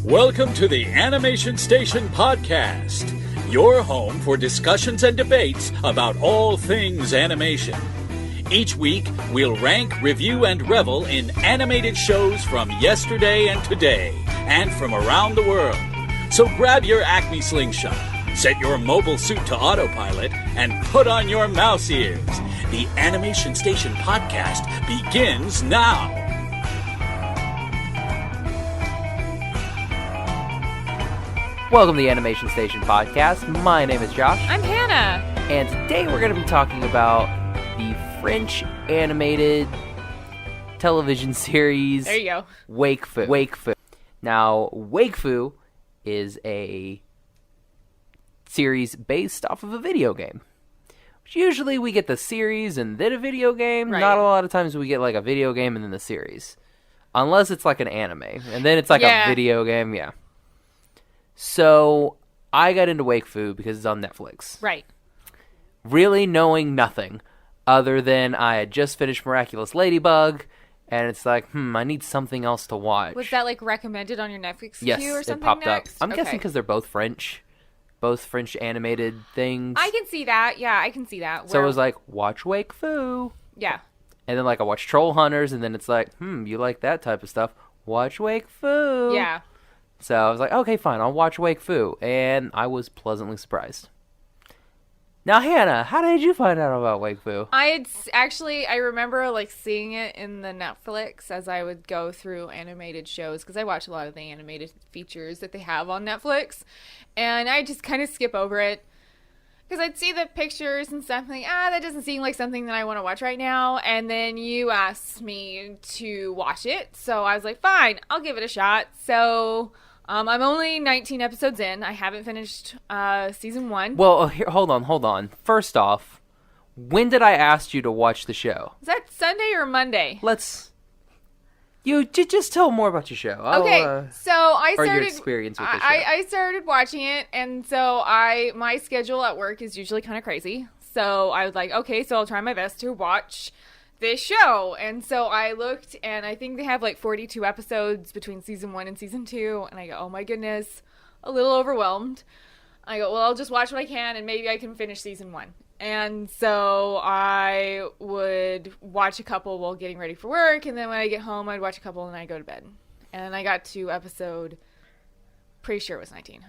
Welcome to the Animation Station Podcast, your home for discussions and debates about all things animation. Each week, we'll rank, review, and revel in animated shows from yesterday and today, and from around the world. So grab your Acme slingshot, set your mobile suit to autopilot, and put on your mouse ears. The Animation Station Podcast begins now. Welcome to the Animation Station Podcast. My name is Josh. I'm Hanna. And today we're going to be talking about the French animated television series... There you go. Wakfu. Now, Wakfu is a series based off of a video game. Usually we get the series and then a video game. Right. Not a lot of times we get like a video game and then the series. Unless it's like an anime. And then it's like a video game, yeah. So, I got into Wakfu because it's on Netflix. Right. Really knowing nothing other than I had just finished Miraculous Ladybug, and it's like, I need something else to watch. Was that like recommended on your Netflix yes, queue or something? It popped next? up. I'm guessing because they're both French animated things. I can see that. Yeah, I can see that. So it was like, watch Wakfu. Yeah. And then like I watched Troll Hunters, and then it's like, you like that type of stuff? Watch Wakfu. Yeah. So I was like, okay, fine, I'll watch Wakfu. And I was pleasantly surprised. Now, Hanna, how did you find out about Wakfu? I remember like seeing it in the Netflix as I would go through animated shows because I watch a lot of the animated features that they have on Netflix. And I just kind of skip over it because I'd see the pictures and stuff and think, that doesn't seem like something that I want to watch right now. And then you asked me to watch it. So I was like, fine, I'll give it a shot. So... I'm only 19 episodes in. I haven't finished season 1. Well, here, hold on. First off, when did I ask you to watch the show? Is that Sunday or Monday? You just tell more about your show. Okay, so I started... Or your experience with the show. I started watching it, and so my schedule at work is usually kind of crazy. So I was like, okay, so I'll try my best to watch this show. And so I looked, and I think they have like 42 episodes between season 1 and season 2. And I go, oh my goodness, a little overwhelmed. I go, well, I'll just watch what I can, and maybe I can finish season 1. And so I would watch a couple while getting ready for work, and then when I get home, I'd watch a couple, and I'd go to bed. And I got to episode, pretty sure it was 19.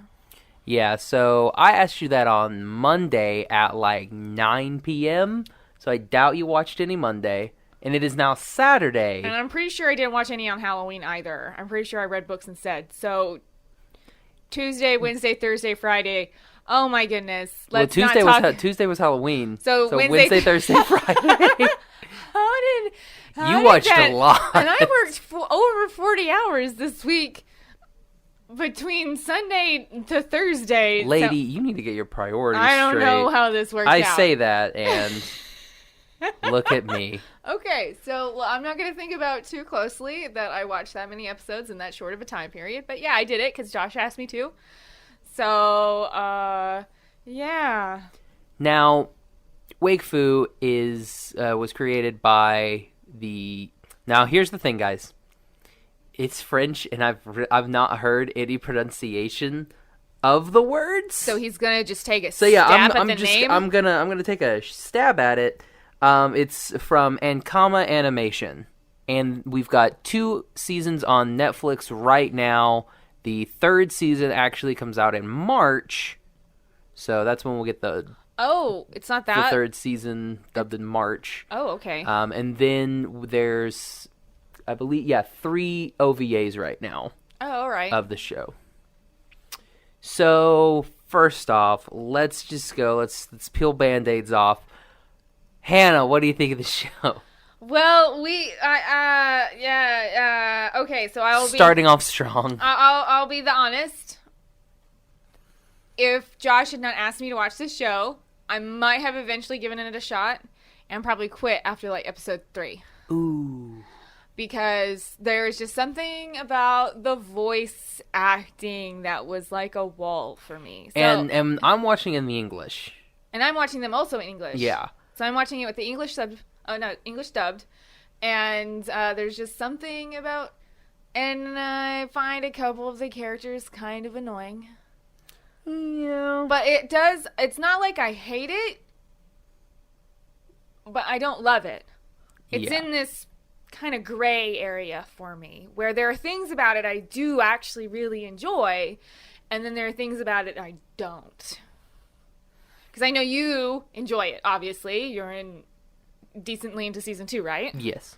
Yeah, so I asked you that on Monday at like 9 p.m., so I doubt you watched any Monday. And it is now Saturday. And I'm pretty sure I didn't watch any on Halloween either. I'm pretty sure I read books instead. So Tuesday, Wednesday, Thursday, Friday. Oh my goodness. Tuesday was Halloween. So Wednesday, Thursday, Friday. You watched a lot. And I worked over 40 hours this week between Sunday to Thursday. Lady, you need to get your priorities straight. I don't know how this works out. I say that, and look at me. Okay, so I'm not going to think about too closely that I watched that many episodes in that short of a time period. But yeah, I did it because Josh asked me to. So, yeah. Now, Wakfu was created by the... Now, here's the thing, guys. It's French, and I've not heard any pronunciation of the words. So he's gonna just take a stab at the name? I'm gonna take a stab at it. It's from Ankama Animation, and we've got 2 seasons on Netflix right now. The 3rd season actually comes out in March, so that's when we'll get the... Oh, it's not that? The 3rd season dubbed in March. Oh, okay. And then there's, I believe, 3 OVAs right now. Oh, all right. Of the show. So, first off, let's peel Band-Aids off. Hanna, what do you think of the show? Well, okay, so starting off strong. I'll be the honest. If Josh had not asked me to watch this show, I might have eventually given it a shot and probably quit after like episode 3. Ooh. because there's just something about the voice acting that was like a wall for me. So, and I'm watching in the English. And I'm watching them also in English. Yeah. So I'm watching it with the English English dubbed. And there's just something about, and I find a couple of the characters kind of annoying. Yeah. But it's not like I hate it, but I don't love it. It's in this kind of gray area for me, where there are things about it I do actually really enjoy, and then there are things about it I don't. Because I know you enjoy it, obviously. You're decently into season 2, right? Yes.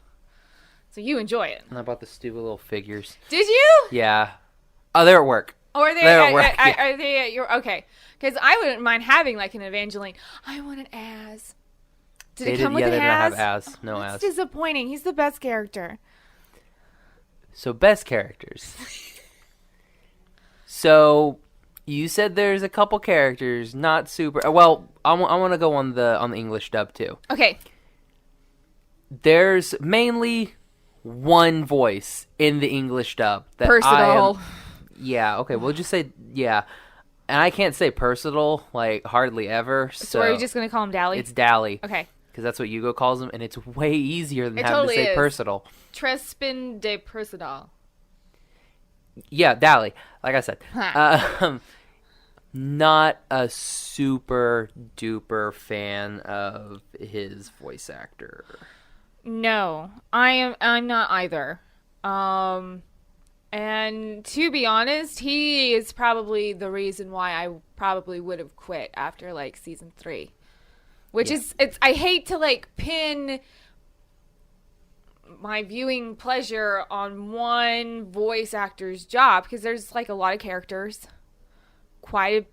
So you enjoy it. And I bought the stupid little figures. Did you? Yeah. Oh, they're at work. Or are they are they at your... Okay. Because I wouldn't mind having like an Evangeline. I want an Az. Did it come with an Az? Yeah, they don't have Az. No That's Az. disappointing. He's the best character. So, best characters. So, you said there's a couple characters, not super... Well, I want to go on the English dub, too. Okay. There's mainly one voice in the English dub. Personal. Yeah, okay, we'll just say... Yeah. And I can't say personal, like, hardly ever, so... are you just going to call him Dally? It's Dally. Okay. Because that's what Hugo calls him, and it's way easier than It having totally to say is. personal. Trespin de Personal. Yeah, Dally. Like I said. Huh. Not a super duper fan of his voice actor. No, I'm not either. And to be honest, he is probably the reason why I probably would have quit after like season 3. Which is I hate to like pin my viewing pleasure on one voice actor's job, because there's like a lot of characters, quite a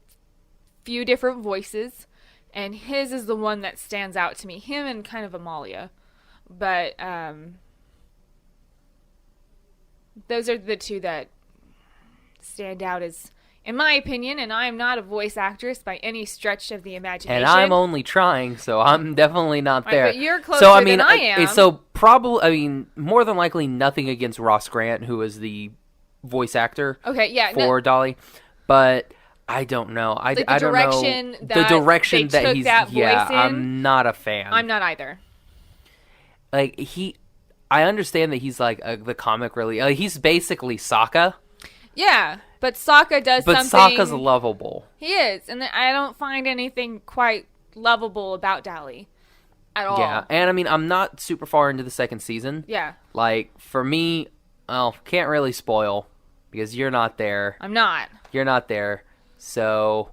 few different voices, and his is the one that stands out to me. Him and kind of Amalia. But those are the two that stand out as, in my opinion, and I am not a voice actress by any stretch of the imagination. And I'm only trying, so I'm definitely not there. Right, but you're closer than I am. So probably, more than likely, nothing against Ross Grant, who is the voice actor for Dolly. But I don't know. I don't know the direction that he's that voice in. I'm not a fan. I'm not either. Like I understand that he's like the comic relief. He's basically Sokka. Yeah, but Sokka does something. But Sokka's lovable. He is, and I don't find anything quite lovable about Dally at all. Yeah, and I mean, I'm not super far into the second season. Yeah. Like, for me, can't really spoil, because you're not there. I'm not. You're not there. So,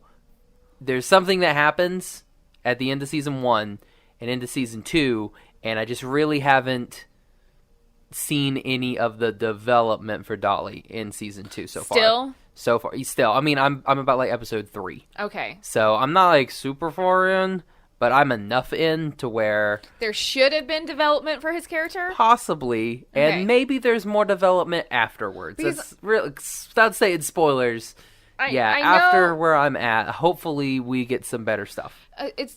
there's something that happens at the end of season 1 and into season 2, and I just really haven't seen any of the development for Dolly in season 2 so far. Still. I mean, I'm about like episode 3. Okay. So I'm not like super far in, but I'm enough in to where there should have been development for his character. Possibly, okay. And maybe there's more development afterwards. That's really, without saying spoilers. After where I'm at, hopefully we get some better stuff.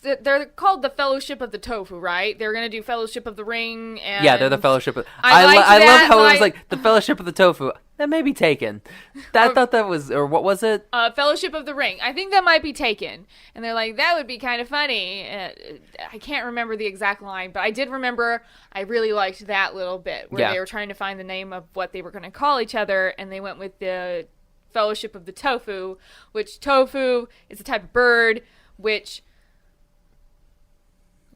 They're called the Fellowship of the Tofu, right? They're gonna do Fellowship of the Ring, and yeah, they're the Fellowship of. I love how it was like the Fellowship of the Tofu. That may be taken. I thought that was, or what was it? Fellowship of the Ring. I think that might be taken. And they're like, that would be kind of funny. I can't remember the exact line, but I did remember I really liked that little bit where they were trying to find the name of what they were going to call each other, and they went with the Fellowship of the Tofu, which tofu is a type of bird, which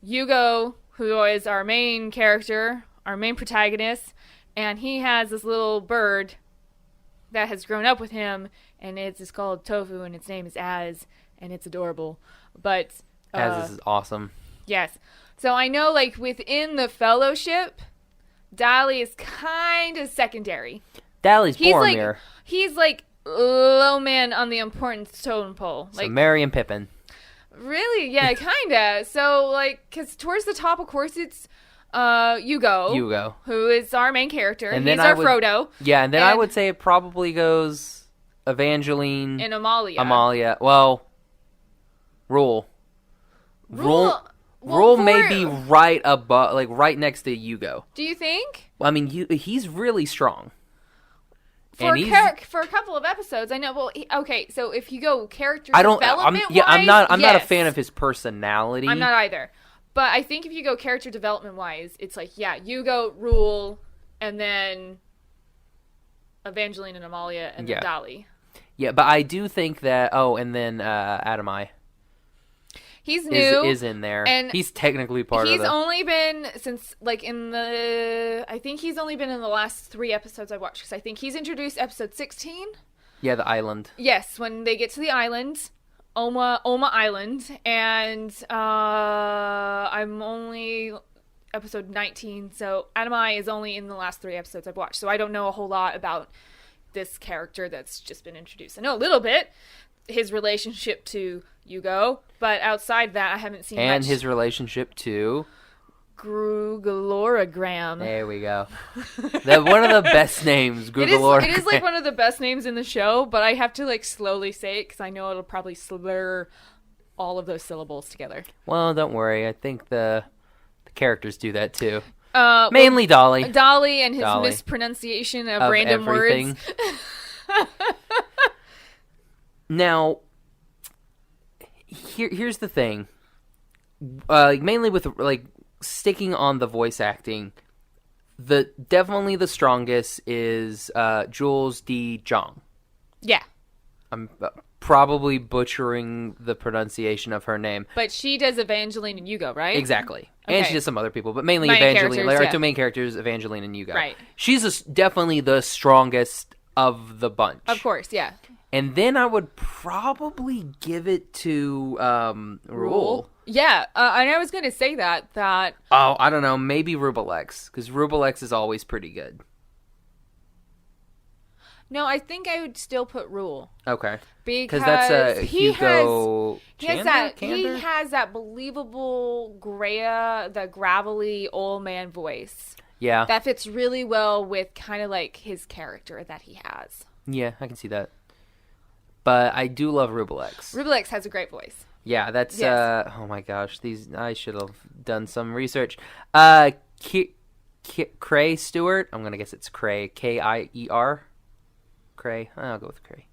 Hugo, who is our main character, our main protagonist, and he has this little bird that has grown up with him, and it's called Tofu, and its name is Az, and it's adorable. But Az is awesome. Yes. So I know, like, within the Fellowship, Dally is kind of secondary. Dally's Boromir. He's like low man on the importance totem pole. So Merry and Pippin. Really? Yeah, kind of. So, like, because towards the top, of course, it's Hugo, who is our main character. And he's our Frodo. Yeah, and then I would say it probably goes Evangeline and Amalia. Well, Rule Rule may be right above, like right next to Yugo. Do you think? Well, I mean, he's really strong. For a couple of episodes, I know. Well, okay, so if you go character development, I'm not a fan of his personality. I'm not either. But I think if you go character development wise, it's like Yugo, Rule, and then Evangeline and Amalia, and then Dolly. Yeah, but I do think that. Oh, and then Adamai. He's new. Is in there. And he's technically part of it. He's only been since, like, I think he's only been in the last 3 episodes I watched, because I think he's introduced episode 16. Yeah, the island. Yes, when they get to the island, Oma Island, and I'm only episode 19, so Adamai is only in the last 3 episodes I've watched, so I don't know a whole lot about this character that's just been introduced. I know a little bit. His relationship to Yugo, but outside that, I haven't seen much. And his relationship to Grugaloragram. There we go. One of the best names, Grugaloragram. It is like one of the best names in the show, but I have to like slowly say it because I know it'll probably slur all of those syllables together. Well, don't worry. I think the characters do that too. Mainly Dolly. Dolly and his mispronunciation of random everything. Words. Now, here's the thing. Mainly with like sticking on the voice acting, definitely the strongest is Jules de Jongh. Yeah. I'm probably butchering the pronunciation of her name. But she does Evangeline and Yugo, right? Exactly. Okay. And she does some other people, but mainly Evangeline. Our 2 main characters, Evangeline and Yugo. Right. She's definitely the strongest of the bunch. Of course, yeah. And then I would probably give it to Rule. Yeah, and I was going to say that. Oh, I don't know. Maybe Rubelex, because Rubelex is always pretty good. No, I think I would still put Rule. Okay. Because that's Hugo he has that believable the gravelly old man voice. Yeah. That fits really well with kind of like his character that he has. Yeah, I can see that. But I do love Rubelex. Rubelex has a great voice. Yeah, that's oh my gosh, I should have done some research. Cray Stewart. I'm gonna guess it's Cray. Kier. Cray. I'll go with Cray.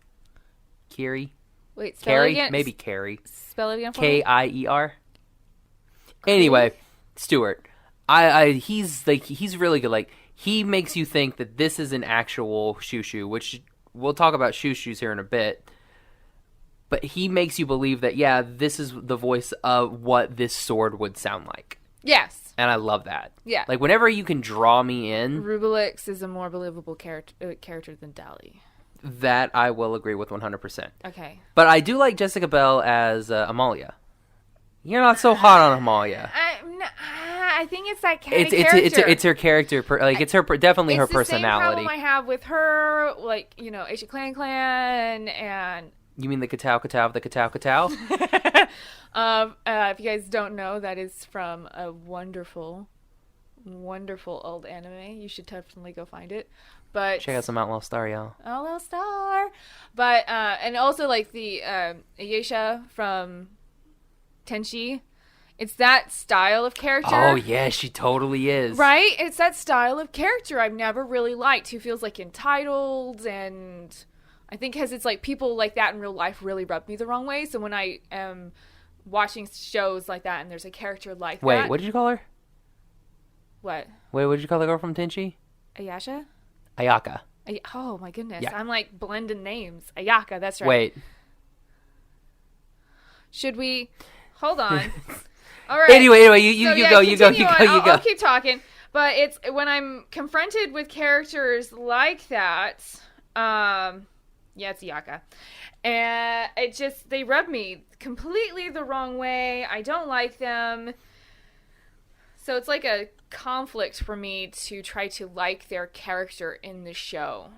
Kiri. Wait, spell it again. Maybe Carrie. Spell it again for me. Kier. Anyway, Stewart. He's really good. Like, he makes you think that this is an actual shoo-shoo, which we'll talk about shoo-shoos here in a bit. But he makes you believe that, yeah, this is the voice of what this sword would sound like. Yes. And I love that. Yeah. Like, whenever you can draw me in. Rubelex is a more believable character than Dolly. That I will agree with 100%. Okay. But I do like Jessica Biel as Amalia. You're not so hot on Amalia. I think it's that kind of character. It's her character. It's definitely her personality. It's the same problem I have with her, like, Asia Clan, and... You mean the Katao of the Katao? If you guys don't know, that is from a wonderful, wonderful old anime. You should definitely go find it. But check out some Outlaw Star, y'all. Outlaw Star. But, and also, like, the Ayesha from Tenchi. It's that style of character. Oh, yeah, she totally is. Right? It's that style of character I've never really liked, who feels, like, entitled, and... I think because it's like people like that in real life really rub me the wrong way. So when I am watching shows like that and there's a character like that. Wait, what did you call her? What? Wait, what did you call the girl from Tenchi? Ayasha? Ayaka. Oh my goodness. Yeah. I'm like blending names. Ayaka, that's right. Wait. Should we... Hold on. All right. Anyway, you go. I'll keep talking. But it's when I'm confronted with characters like that... Yeah, it's Yaka. And they rub me completely the wrong way. I don't like them. So it's like a conflict for me to try to like their character in the show.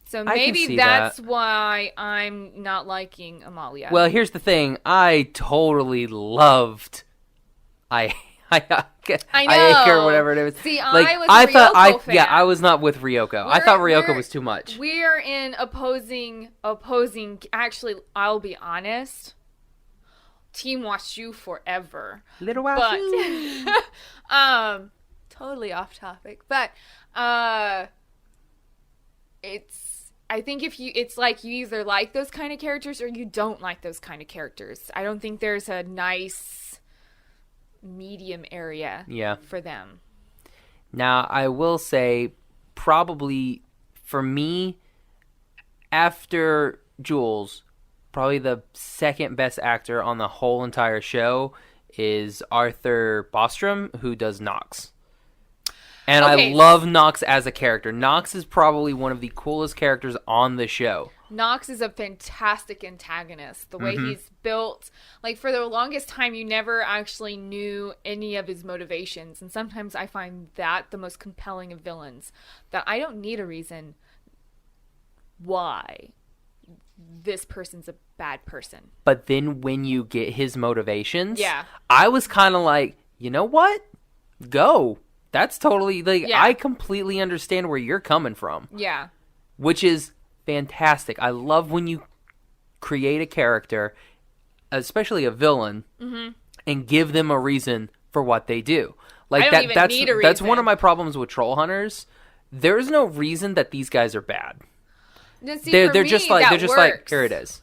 So maybe that's why I'm not liking Amalia. Well, here's the thing. I totally loved I know. Or whatever it is. See, like, I was a Ryoko fan. Yeah, I was not with Ryoko. I thought Ryoko was too much. We're in opposing. Actually, I'll be honest. Team Washu forever. Little Washu. But totally off topic. But I think it's like you either like those kind of characters or you don't like those kind of characters. I don't think there's a nice medium area for them. Now, I will say, probably, for me, after Jules, probably the second best actor on the whole entire show is Arthur Bostrm, who does Knox. And I love Knox as a character. Knox is probably one of the coolest characters on the show. Knox is a fantastic antagonist. The way he's built, like, for the longest time, you never actually knew any of his motivations. And sometimes I find that the most compelling of villains. That I don't need a reason why this person's a bad person. But then when you get his motivations, I was kind of like, you know what? Go. That's totally, like, I completely understand where you're coming from. Yeah. Which is fantastic. I love when you create a character, especially a villain, and give them a reason for what they do. Like, I don't even need a reason. That's one of my problems with Troll Hunters. There's no reason that these guys are bad. Now, see, they're just like here it is.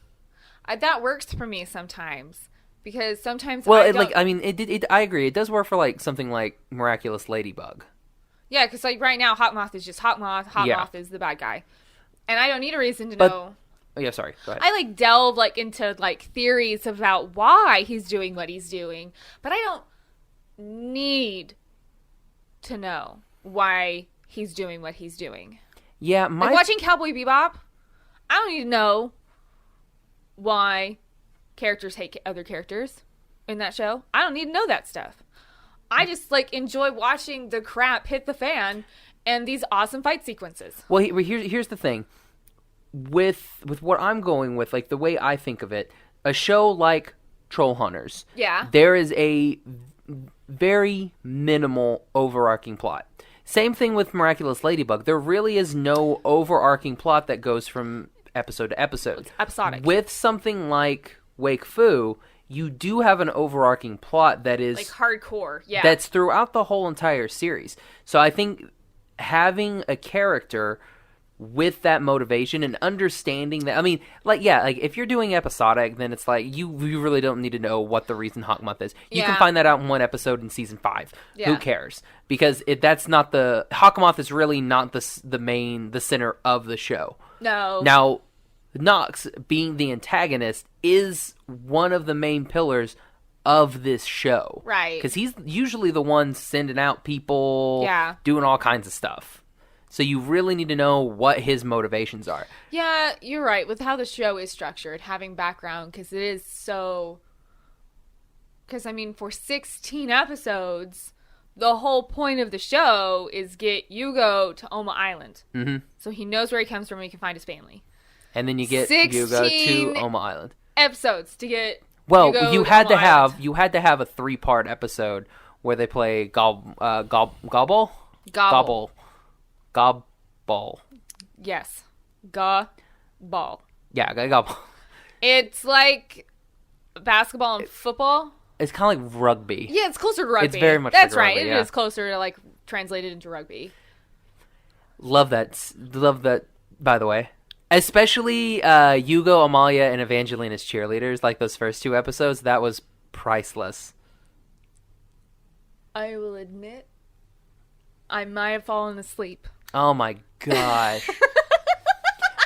That works for me sometimes. Because sometimes I agree. It does work for, like, something like Miraculous Ladybug. Yeah, because, like, right now, Hot Moth is just Hot Moth. Hot Moth is the bad guy. And I don't need a reason to know. Oh, yeah, sorry. Go ahead. I, like, delve, like, into, like, theories about why he's doing what he's doing. But I don't need to know why he's doing what he's doing. Yeah, like, watching Cowboy Bebop, I don't need to know why characters hate other characters in that show. I don't need to know that stuff. I just, like, enjoy watching the crap hit the fan and these awesome fight sequences. Well, here's the thing. With what I'm going with, like, the way I think of it, a show like Troll Hunters, there is a very minimal overarching plot. Same thing with Miraculous Ladybug. There really is no overarching plot that goes from episode to episode. It's episodic. With something like Wakfu, you do have an overarching plot that is like hardcore, that's throughout the whole entire series. So I think having a character with that motivation and understanding that, I mean, like, if you're doing episodic, then it's like you really don't need to know what the reason Hawkmoth is. You can find that out in one episode in season 5. Who cares? Because that's not Hawkmoth is really not the center of the show. No. Now, Nox, being the antagonist, is one of the main pillars of this show. Right. Because he's usually the one sending out people, doing all kinds of stuff. So you really need to know what his motivations are. Yeah, you're right. With how the show is structured, having background, because it is so... Because, I mean, for 16 episodes, the whole point of the show is get Yugo to Oma Island. Mm-hmm. So he knows where he comes from and he can find his family. And then you get Yugo to Oma Island. Episodes to get Yugo you had to have Island. You had to have a 3-part episode where they play Gobble. Yes. Gobble. Yeah, Gobble. It's like basketball and football. It's kind of like rugby. Yeah, it's closer to rugby. It's very much That's like right. rugby, It is closer to, like, translated into rugby. Love that, by the way. Especially Yugo, Amalia, and Evangelina's cheerleaders, like those first 2 episodes. That was priceless. I will admit, I might have fallen asleep. Oh my gosh.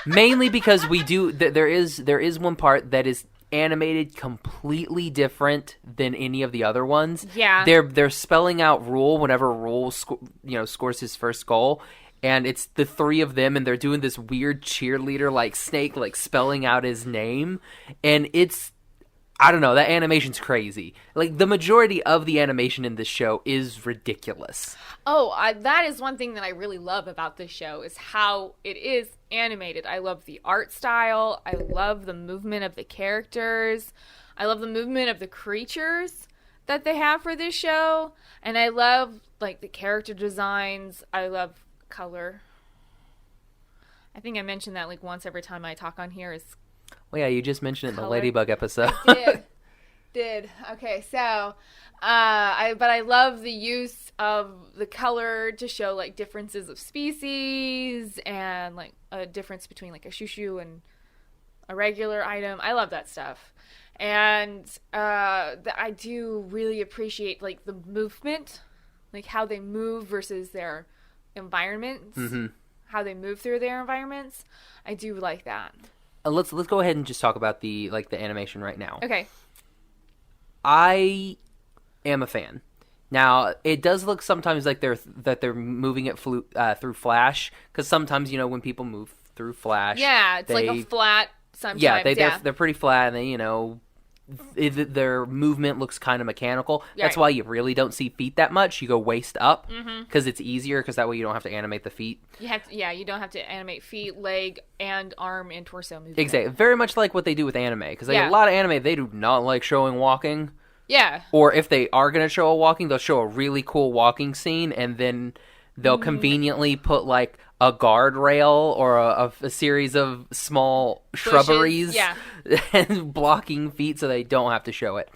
Mainly because there is one part that is animated completely different than any of the other ones. Yeah. They're spelling out Rule whenever Rule scores his first goal. And it's the 3 of them, and they're doing this weird cheerleader, like, snake, like, spelling out his name. And it's, I don't know, that animation's crazy. Like, the majority of the animation in this show is ridiculous. Oh, that is one thing that I really love about this show, is how it is animated. I love the art style. I love the movement of the characters. I love the movement of the creatures that they have for this show. And I love, like, the character designs. I love color. I think I mentioned that, like, once every time I talk on here is... Well, yeah, you just mentioned it in color. the Ladybug episode. I did. did. Okay, so I love the use of the color to show like differences of species and like a difference between like a shushu and a regular item. I love that stuff. And I do really appreciate like the movement, like how they move versus their environments, how they move through their environments. I do like that. Let's go ahead and just talk about the animation right now. Okay. I am a fan. Now, it does look sometimes like they're moving it through Flash, because sometimes, when people move through Flash, it's like a flat sometimes. Yeah, they're pretty flat, and their movement looks kind of mechanical. Right. That's why you really don't see feet that much. You go waist up, because it's easier, because that way you don't have to animate the feet. You don't have to animate feet, leg, and arm and torso movement. Exactly. Very much like what they do with anime, because a lot of anime, they do not like showing walking. Yeah. Or if they are going to show a walking, they'll show a really cool walking scene, and then they'll conveniently put like a guardrail or a series of small shrubberies and blocking feet so they don't have to show it.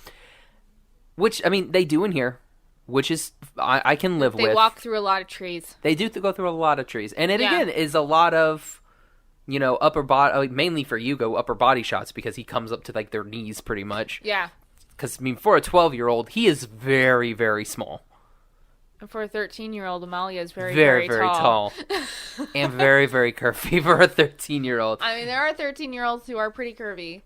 Which, I mean, they do in here, which is I can live with. They walk through a lot of trees. They do go through a lot of trees. And it, again, is a lot of, upper body, mainly for Yugo, upper body shots, because he comes up to like their knees pretty much. Yeah. Because, I mean, for a 12-year-old, he is very, very small. And for a 13-year-old, Amalia is very, very tall. And very, very curvy for a 13-year-old. I mean, there are 13-year-olds who are pretty curvy.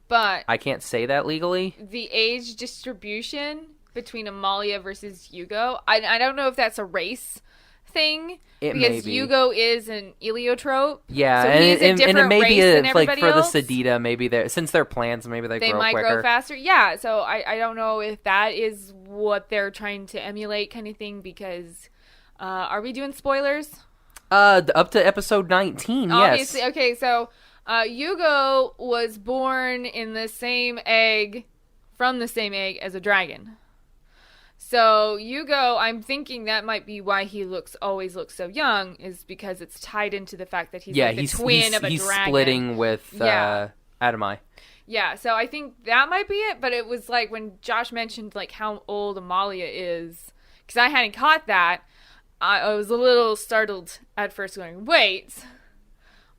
But I can't say that legally. The age distribution between Amalia versus Yugo, I don't know if that's a race thing. Because Yugo is an heliotrope. Yeah, so and it may be like for else. the Sedita, maybe since they're plants, maybe they grow might quicker. grow faster. Yeah, so I don't know if that is what they're trying to emulate, kind of thing. Because are we doing spoilers? Up to episode 19. Obviously, yes. Okay, so Yugo was born in the same egg, from the same egg as a dragon. So Yugo, I'm thinking that might be why he always looks so young, is because it's tied into the fact that he's like the twin of a he's dragon. Splitting with Adamai. Yeah, so I think that might be it. But it was like when Josh mentioned like how old Amalia is, because I hadn't caught that. I was a little startled at first, going, "Wait,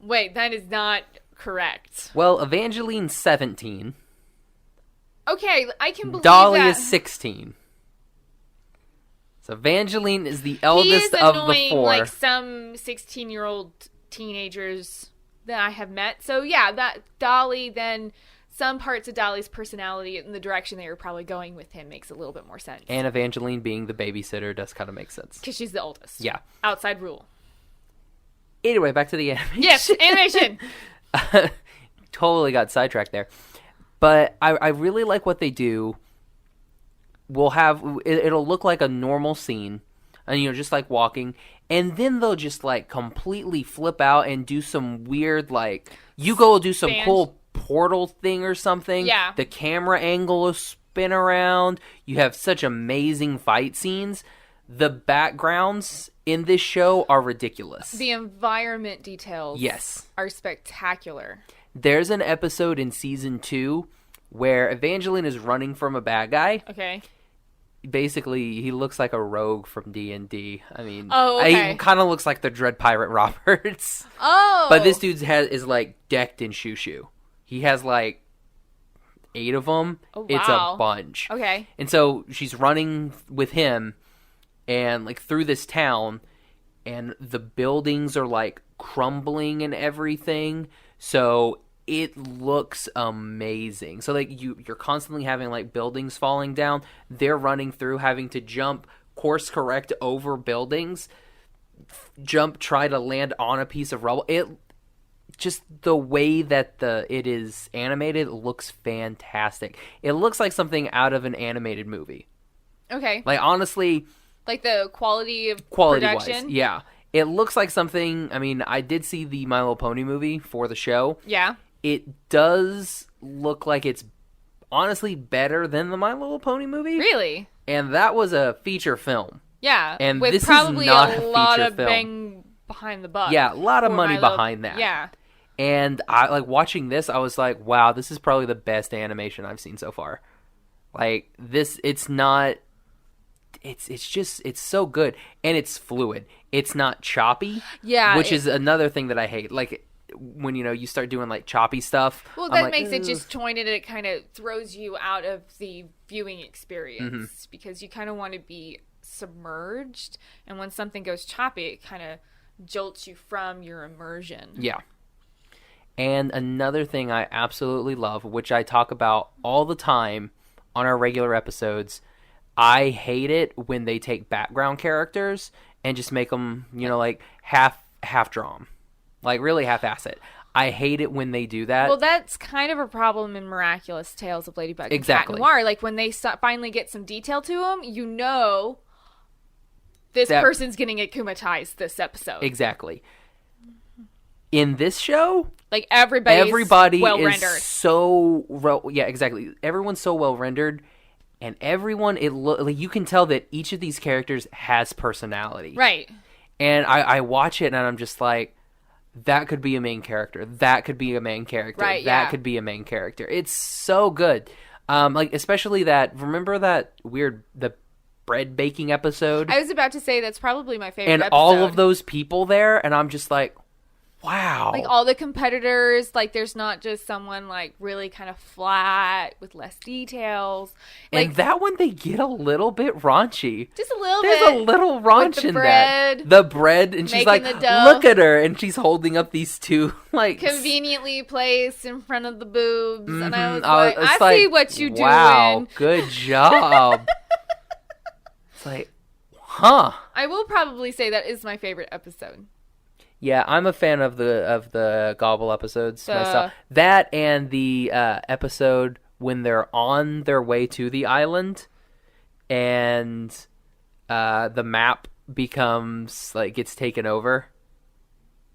that is not correct." Well, Evangeline's 17. Okay, I can believe Dolly that. is 16. So Evangeline is the eldest of the four. Like some 16-year-old teenagers that I have met. So yeah, that Dolly, then some parts of Dolly's personality and the direction they were probably going with him makes a little bit more sense. And Evangeline being the babysitter does kind of make sense. Because she's the oldest. Yeah. Outside rule. Anyway, back to the animation. Yes, animation! Totally got sidetracked there. But I really like what they do. It'll look like a normal scene, and just like walking, and then they'll just like completely flip out and do some weird, like, Yugo will do some cool portal thing or something. Yeah. The camera angle will spin around. You have such amazing fight scenes. The backgrounds in this show are ridiculous. The environment details are spectacular. There's an episode in season 2 where Evangeline is running from a bad guy. Okay. Basically, he looks like a rogue from D&D. I mean, he kind of looks like the Dread Pirate Roberts. Oh! But this dude's head is, like, decked in shushu. He has, like, 8 of them. Oh, wow. It's a bunch. Okay. And so she's running with him and, like, through this town, and the buildings are, like, crumbling and everything. So it looks amazing. So like you're constantly having like buildings falling down. They're running through, having to jump, course correct over buildings, try to land on a piece of rubble. It just, the way that it is animated looks fantastic. It looks like something out of an animated movie. Okay. Like, honestly, like the quality production? Wise, yeah. It looks like something, I mean, I did see the My Little Pony movie for the show. Yeah. It does look like it's honestly better than the My Little Pony movie. Really? And that was a feature film. Yeah. And with this probably is not a lot feature of film. bang behind the buck. Yeah, a lot of money behind that. Yeah. And I like watching this, I was like, wow, this is probably the best animation I've seen so far. Like this, it's not. It's just it's so good and it's fluid. It's not choppy. Yeah, which is another thing that I hate. Like when you start doing like choppy stuff. Well, I'm that like, makes it "Ugh." disjointed. It kind of throws you out of the viewing experience Mm-hmm. because you kind of want to be submerged, and when something goes choppy, it kind of jolts you from your immersion. Yeah. And another thing I absolutely love, which I talk about all the time on our regular episodes, I hate it when they take background characters and just make them, like half draw 'em. Like really half-ass it. I hate it when they do that. Well, that's kind of a problem in Miraculous Tales of Ladybug Exactly. and Cat Noir. Like when they finally get some detail to them, this That- person's getting akumatized this episode. Exactly. In this show, Like everybody well is rendered. yeah, exactly. Everyone's so well rendered, and everyone like, you can tell that each of these characters has personality. Right. And I watch it and I'm just like, that could be a main character. That could be a main character. Right, that yeah. could be a main character. It's so good. Like especially remember that the bread baking episode? I was about to say that's probably my favorite and episode. all of those people there, and I'm just like, wow. Like all the competitors, like there's not just someone like really kind of flat with less details. Like And that one, they get a little bit raunchy. just a little There's bit. a little raunch with the in bread, that. The bread, and she's like, making the dough. look at her, and she's holding up these two, like... Conveniently placed in front of the boobs, and I was Mhm. like, It's I see what you Wow, doing. good job. It's like, huh. I will probably say that is my favorite episode. Yeah, I'm a fan of the Gobble episodes The- myself. That and the episode when they're on their way to the island, and the map becomes gets taken over,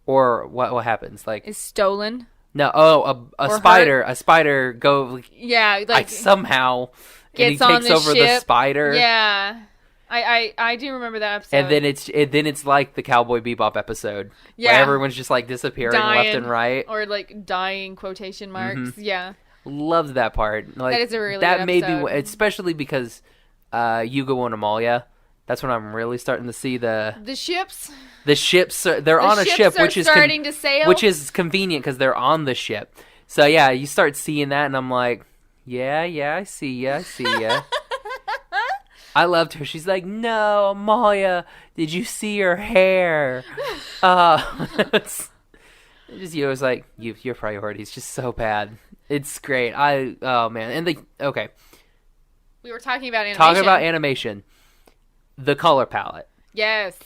or what happens? Like Is stolen. no, a Or spider, a spider Yeah, like somehow and he gets on takes the over ship. the spider. Yeah. I do remember that episode. And then it's like the Cowboy Bebop episode, Yeah. where everyone's just like disappearing left Dying. and right. Or like dying quotation marks. Yeah. Loved that part. Like, That is a really that good made episode. me, especially because Yugo and Amalia. That's when I'm really starting to see the ships. ships. They're The on a ships ship, are which is starting to sail. which is convenient because they're on the ship. So yeah, you start seeing that, and I'm like, yeah, I see ya. I loved her. She's like, no, Amalia, did you see her hair? It's just you. Was like, your priorities just so bad. It's great. Oh man, and okay. We were talking about animation. Talking about animation, the color palette. Yes.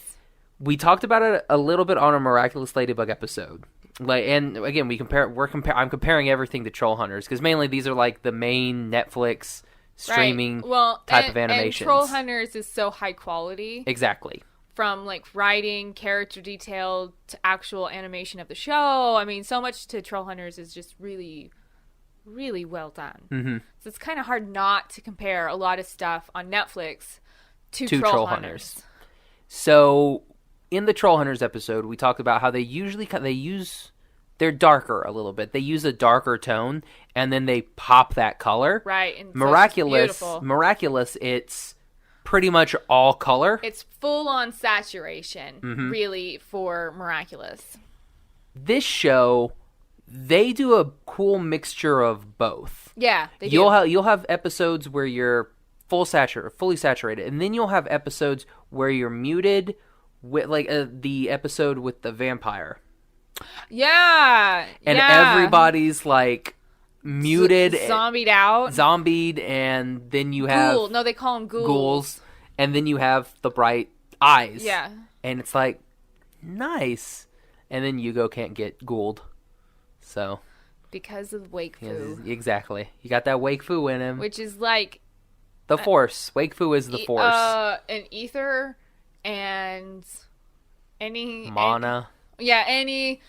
We talked about it a little bit on a Miraculous Ladybug episode. And again, I'm comparing everything to Troll Hunters because mainly these are like the main Netflix streaming type of animations. And Troll Hunters is so high quality. Exactly. From like writing, character detail to actual animation of the show. I mean, so much to Troll Hunters is just really, really well done. Mm-hmm. So it's kind of hard not to compare a lot of stuff on Netflix to Troll Hunters. So in the Troll Hunters episode, we talked about how they're darker a little bit. They use a darker tone, and then they pop that color. Right. And so it's Miraculous, beautiful. it's pretty much all color. It's full on saturation, Mm-hmm. really, for Miraculous. This show, they do a cool mixture of both. Yeah, they do. You'll have episodes where you're fully saturated, and then you'll have episodes where you're muted, with like the episode with the vampire. Yeah. And yeah. everybody's like muted, zombied out. zombied, and then you have Ghoul. No, they call them ghouls, and then you have the bright eyes. Yeah. And it's like, nice. And then Yugo can't get ghouled. So. Because of Wakfu. Exactly. You got that Wakfu in him. Which is like... The Force. Wakfu is the Force. An ether and any... Mana. Any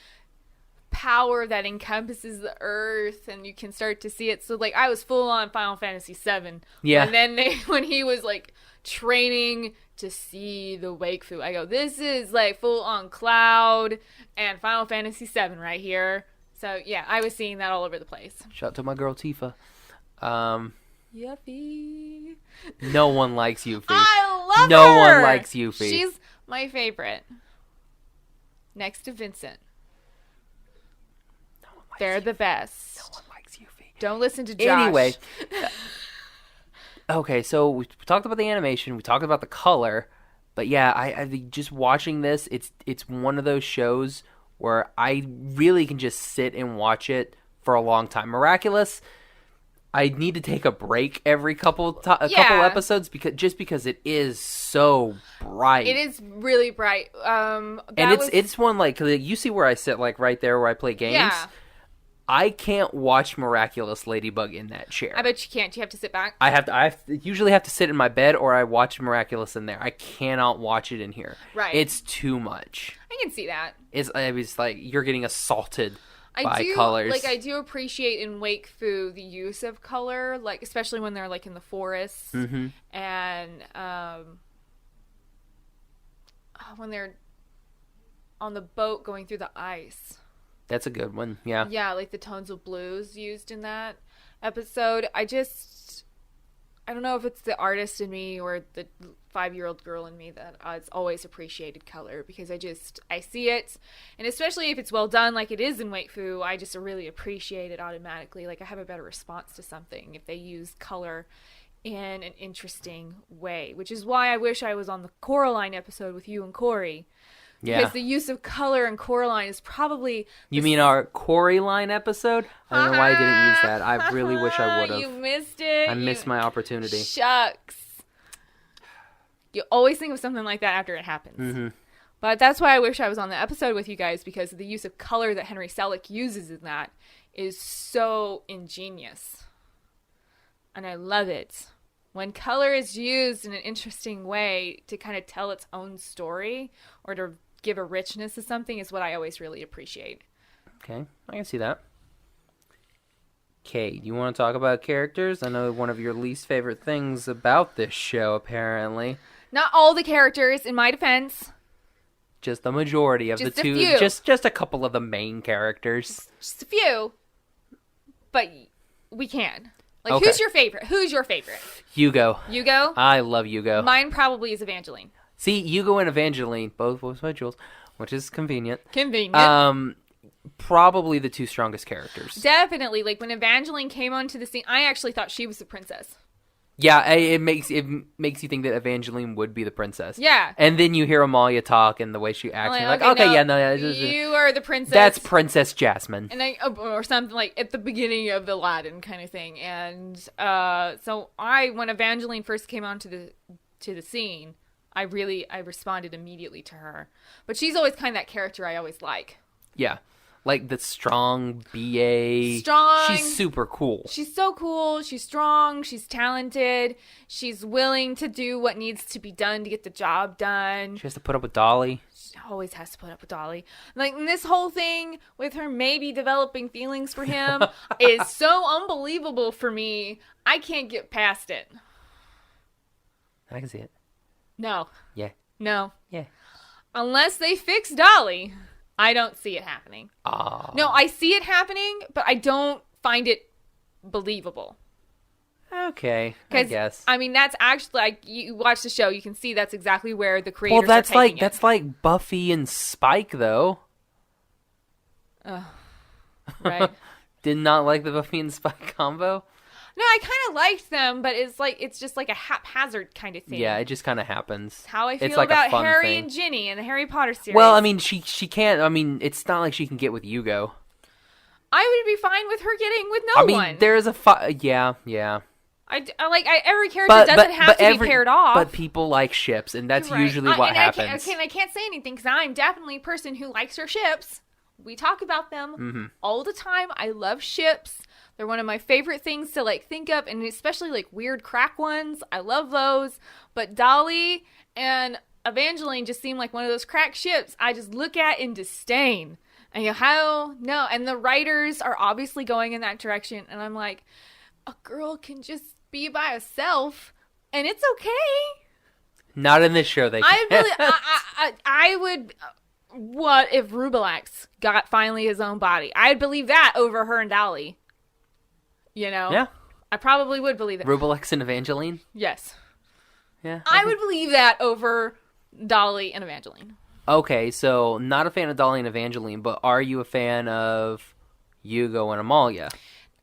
power that encompasses the earth, and you can start to see it. So, like, I was full on Final Fantasy VII. Yeah. And then when he was, like, training to see the Wakfu, I go, this is, like, full on Cloud and Final Fantasy VII right here. So, yeah, I was seeing that all over the place. Shout out to my girl Tifa. Yuffie. No one likes Yuffie. I love her. No one likes Yuffie. She's my favorite. Next to Vincent. No one likes They're the Yuffie. best. No one likes Yuffie. Don't listen to Josh. Anyway. Okay, so we talked about the animation. We talked about the color. But yeah, I think just watching this, it's one of those shows where I really can just sit and watch it for a long time. Miraculous, I need to take a break every couple episodes because it is so bright. It is really bright. And it's one like, 'cause you see where I sit, like right there where I play games. Yeah. I can't watch Miraculous Ladybug in that chair. I bet you can't. You have to sit back. I usually have to sit in my bed, or I watch Miraculous in there. I cannot watch it in here. Right. It's too much. I can see that. It's like you're getting assaulted by colors. Like, I do appreciate in Wakfu the use of color, like especially when they're like in the forest and when they're on the boat going through the ice. That's a good one. Yeah. Yeah, like the tones of blues used in that episode. I don't know if it's the artist in me or the 5-year-old girl in me that has always appreciated color, because I see it, and especially if it's well done like it is in Wakfu, I just really appreciate it automatically. Like, I have a better response to something if they use color in an interesting way, which is why I wish I was on the Coraline episode with you and Corey. Yeah. Because the use of color in Coraline is probably... You mean our Corey line episode? I don't know why I didn't use that. I really wish I would have. You missed it. I missed my opportunity. Shucks. You always think of something like that after it happens. Mm-hmm. But that's why I wish I was on the episode with you guys, because the use of color that Henry Selick uses in that is so ingenious. And I love it. When color is used in an interesting way to kind of tell its own story or to give a richness to something is what I always really appreciate. Okay, I can see that. Okay, do you want to talk about characters? I know one of your least favorite things about this show, apparently. Not all the characters, in my defense. Just the majority of Just the a two. few. Just a couple of the main characters. Just a few. But we can. Like, Okay. Who's your favorite? Who's your favorite? Hugo. Hugo? I love Hugo. Mine probably is Evangeline. See, Hugo and Evangeline, both voiced by Jules, which is convenient. Convenient. Probably the two strongest characters. Definitely. Like, when Evangeline came onto the scene, I actually thought she was the princess. Yeah, it makes you think that Evangeline would be the princess. Yeah. And then you hear Amalia talk and the way she acts. And you're like, okay, no, yeah. you are the princess. That's Princess Jasmine. And or something like at the beginning of the Aladdin kind of thing. And so when Evangeline first came onto the scene, I responded immediately to her. But she's always kind of that character I always like. Yeah. Like the strong BA. Strong. She's super cool. She's so cool. She's strong. She's talented. She's willing to do what needs to be done to get the job done. She has to put up with Dolly. She always has to put up with Dolly. Like, and this whole thing with her maybe developing feelings for him is so unbelievable for me. I can't get past it. I can see it. No. Yeah. No. Yeah. Unless they fix Dolly, I don't see it happening. Oh. No, I see it happening, but I don't find it believable. Okay, I guess. I mean, that's actually, like, you watch the show, you can see that's exactly where the creators Well, that's are taking that's like Buffy and Spike, though. right. Did not like the Buffy and Spike combo. No, I kind of liked them, but it's just like a haphazard kind of thing. Yeah, it just kind of happens. It's how I feel It's like a about fun Harry thing. and Ginny in the Harry Potter series. Well, I mean, she can't. I mean, it's not like she can get with Hugo. I would be fine with her getting with I no mean, one. there is a yeah. Every character doesn't have to be paired off. But people like ships, and that's Right. usually what and happens. I can't say anything because I'm definitely a person who likes her ships. We talk about them all the time. I love ships. They're one of my favorite things to like think of, and especially like weird crack ones. I love those. But Dolly and Evangeline just seem like one of those crack ships I just look at in disdain. And you know, how? No. And the writers are obviously going in that direction. And I'm like, a girl can just be by herself, and it's okay. Not in this show, they can't. I would. What if Rubelax got finally his own body? I'd believe that over her and Dolly. You know? Yeah. I probably would believe it. Rubelix and Evangeline? Yes. Yeah. I would believe that over Dolly and Evangeline. Okay, so not a fan of Dolly and Evangeline, but are you a fan of Hugo and Amalia?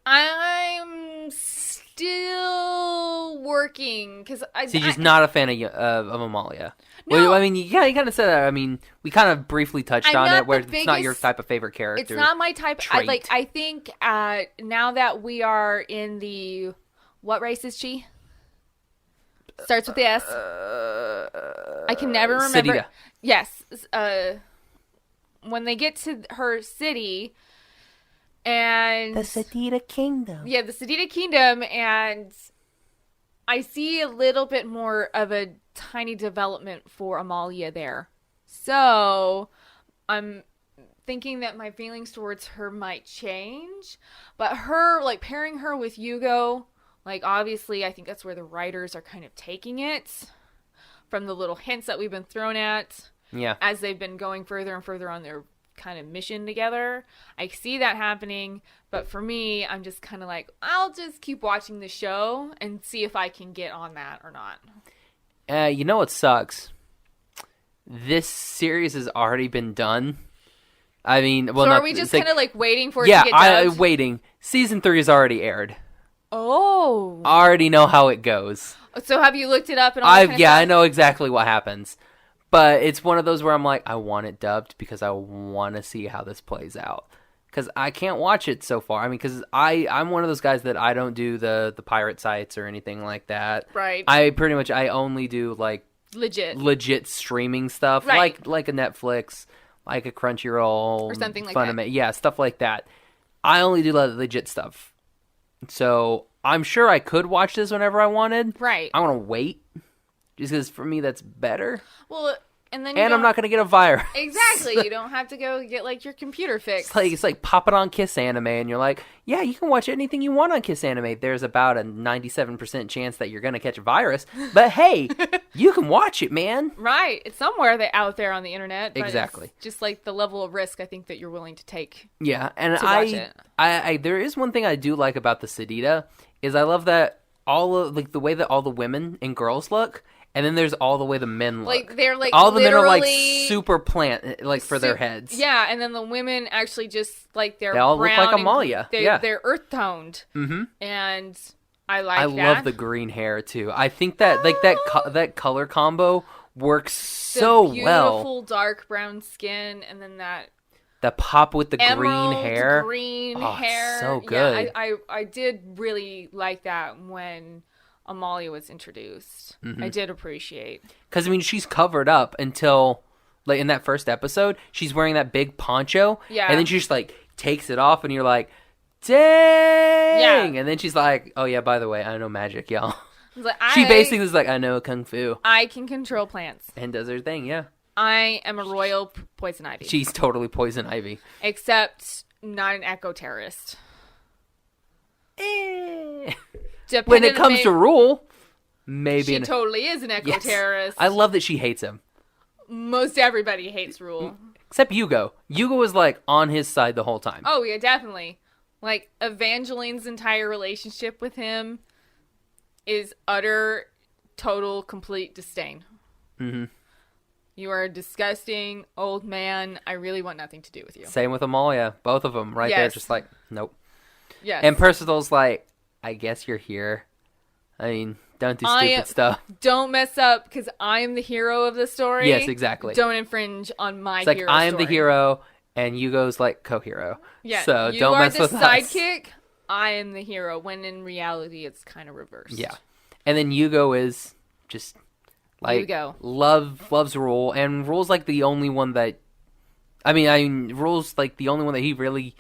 I'm still working because So you're just not a fan of Amalia? No. Well, I mean, you kind of said that. I mean, we kind of briefly touched on it, where it's not your type of favorite character. It's not my type. I think now that we are in the what race is she? Starts with the S. I can never remember. Sedita. Yes. When they get to her city, and the Sedita Kingdom. Yeah, the Sedita Kingdom, and I see a little bit more of a tiny development for Amalia there. So I'm thinking that my feelings towards her might change. But her, like, pairing her with Hugo, like, obviously I think that's where the writers are kind of taking it from the little hints that we've been thrown at. Yeah. As they've been going further and further on their kind of mission together. I see that happening, but for me, I'm just kind of like, I'll just keep watching the show and see if I can get on that or not. You know what sucks? This series has already been done. I mean, well, so not, are we just kind of like waiting for it yeah, to get dubbed? waiting. Season 3 has already aired. Oh. I already know how it goes. So have you looked it up and all that kind of stuff? I know exactly what happens. But it's one of those where I'm like, I want it dubbed because I want to see how this plays out. Because I can't watch it so far. I mean, because I'm one of those guys that I don't do the pirate sites or anything like that. Right. I only do like legit streaming stuff, right. like a Netflix, like a Crunchyroll, or something like that. Yeah, stuff like that. I only do legit stuff. So I'm sure I could watch this whenever I wanted. Right. I want to wait. Just because for me that's better. Well, and then I'm not going to get a virus. Exactly. You don't have to go get like your computer fixed. It's like pop it on Kiss Anime and you're like, yeah, you can watch anything you want on Kiss Anime. There's about a 97% chance that you're going to catch a virus. But hey, you can watch it, man. Right. It's somewhere out there on the internet. But exactly. It's just like the level of risk I think that you're willing to take. Yeah. And to watch it. I there is one thing I do like about the Sedita is I love that all of like the way that all the women and girls look. And then there's all the way the men look. Like, they're like, all the men are like super plant, like for their heads. Yeah, and then the women actually just like they all look like Amalia. They're earth toned. Mm-hmm. And I like I that. love the green hair too. I think that like that color combo works so well. Beautiful dark brown skin, and then that pop with the emerald green hair. Green hair, so good. Yeah, I did really like that when Amalia was introduced. Mm-hmm. I did appreciate. Because, I mean, she's covered up until, like, in that first episode, she's wearing that big poncho. Yeah. And then she just, like, takes it off, and you're like, dang! Yeah. And then she's like, oh, yeah, by the way, I know magic, y'all. Like, She basically was like, I know kung fu. I can control plants. And does her thing, yeah. I am a royal poison ivy. She's totally poison ivy. Except not an eco-terrorist. When it comes to Rule, maybe she totally is an eco-terrorist. Yes. I love that she hates him. Most everybody hates Rule. Except Hugo. Hugo was like on his side the whole time. Oh yeah, definitely. Like Evangeline's entire relationship with him is utter, total, complete disdain. Mm-hmm. You are a disgusting old man. I really want nothing to do with you. Same with Amalia. Both of them right there, just like, nope. Yes. And Percival's like, I guess you're here. I mean, don't do stupid stuff. Don't mess up, because I am the hero of the story. Yes, exactly. Don't infringe on my it's like, hero I am story. the hero, and Hugo's like co-hero. Yeah, so don't mess with us. You are the sidekick, I am the hero, when in reality it's kind of reversed. Yeah. And then Hugo is just like Hugo. loves Rule, and Rule's like the only one that Rule's like the only one that he really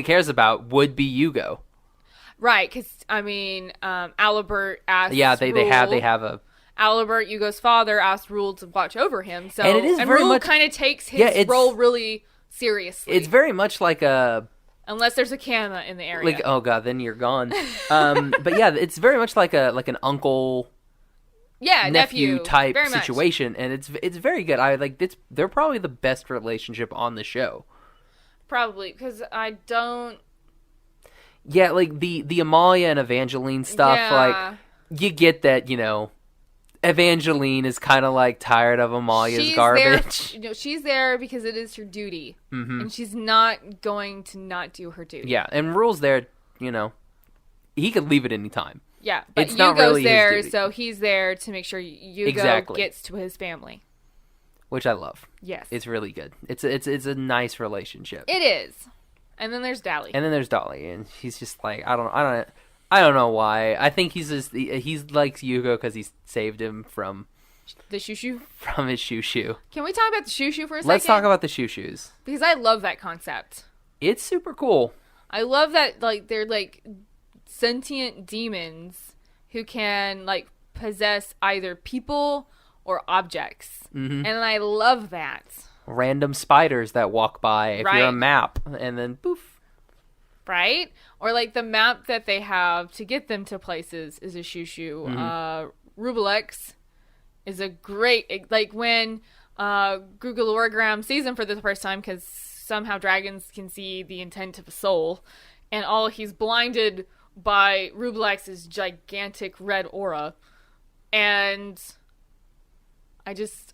cares about would be Hugo. Right, because Alibert asked. Yeah, they Rule, have a. Alibert, Hugo's father, asked Rule to watch over him. So, and it is very Rule much kind of takes his role really seriously. It's very much like a. Unless there's a Hanna in the area. Like, oh god, then you're gone. But yeah, it's very much like an uncle. Yeah, nephew type very situation, and it's very good. I like it's. They're probably the best relationship on the show. Probably because I don't. Yeah, like the Amalia and Evangeline stuff, like, you get that, Evangeline is kind of like tired of Amalia's garbage. There, she's there because it is her duty, and she's not going to not do her duty. Yeah, and Rule's there, he could leave at any time. Yeah, but it's not really there, his duty. so he's there to make sure Yugo gets to his family. Which I love. Yes. It's really good. It's a nice relationship. It is. And then there's Dolly. And he's just like, I don't know why. I think he likes Yugo because he saved him from the shoo-shoo? From his shoo-shoo. Can we talk about the shoo-shoo for a second? Let's talk about the shoo-shoos. Because I love that concept. It's super cool. I love that, like, they're like sentient demons who can, like, possess either people or objects. And I love that. Random spiders that walk by if you're a map, and then poof. Right? Or like the map that they have to get them to places is a shoo-shoo. Rubelex is a great, like when Grugaloragram sees him for the first time, because somehow dragons can see the intent of a soul, and he's blinded by Rubelex's gigantic red aura. And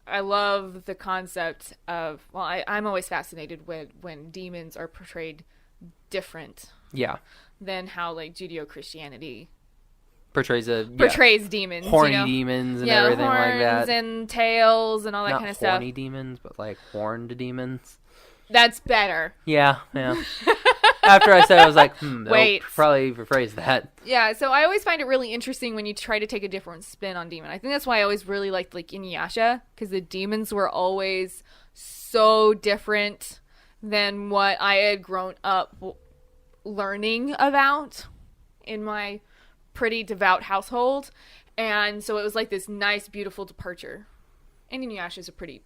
I love the concept of, I'm always fascinated when demons are portrayed different. Yeah. Than how, like, Judeo-Christianity portrays demons. Horny demons and everything like that. Horns and tails and all that kind of stuff. Not horny demons, but, like, horned demons. That's better. Yeah. After I said it, I was like, wait. Probably rephrase that. Yeah, so I always find it really interesting when you try to take a different spin on demon. I think that's why I always really liked, like, Inuyasha, because the demons were always so different than what I had grown up learning about in my pretty devout household. And so it was like this nice, beautiful departure. And Inuyasha is a pretty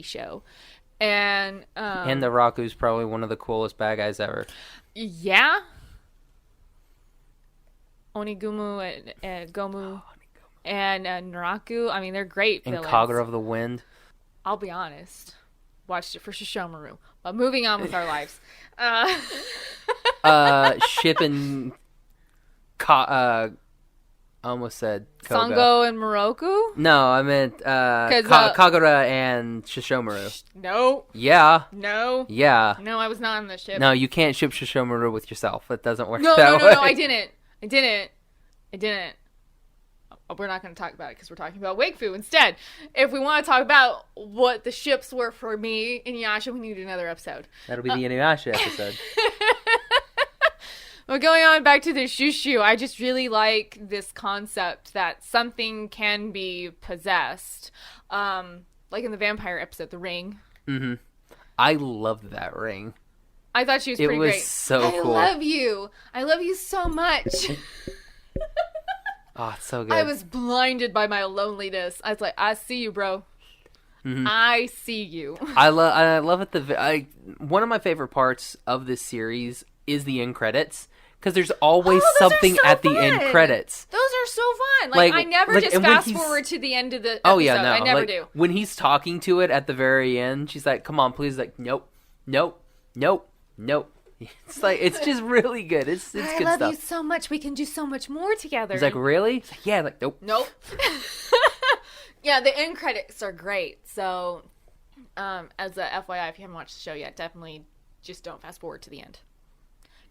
show. And the Raku's probably one of the coolest bad guys ever. Yeah. Onigumu and Gomu and Naraku. I mean, they're great villains. And Kagura of the Wind. I'll be honest. Watched it for Shishomaru. But moving on with our lives. Shipping almost said Koga. Sango and Moroku? No, I meant Kagura and Shishomaru. No. Yeah. No. Yeah. No, I was not on the ship. No, you can't ship Shishomaru with yourself. It doesn't work that way. No, I didn't. We're not going to talk about it because we're talking about Wakfu instead. If we want to talk about what the ships were for me in Inuyasha, we need another episode. That'll be the Inuyasha episode. Well, going on back to the shoo-shoo, I just really like this concept that something can be possessed. Like in the vampire episode, The Ring. Mm-hmm. I loved that ring. I thought she was pretty great. It was so cool. I love you. I love you so much. Oh, it's so good. I was blinded by my loneliness. I was like, I see you, bro. Mm-hmm. I see you. I love it. One of my favorite parts of this series is the end credits. Because there's always something at the end credits. Those are so fun. Like I never just fast forward to the end of the episode. Oh, yeah, no. I never do. When he's talking to it at the very end, she's like, come on, please. Like, nope. It's like, it's just really good. It's good stuff. I love you so much. We can do so much more together. He's like, really? He's like, yeah. Like, nope. Yeah, the end credits are great. So, as a FYI, if you haven't watched the show yet, definitely just don't fast forward to the end.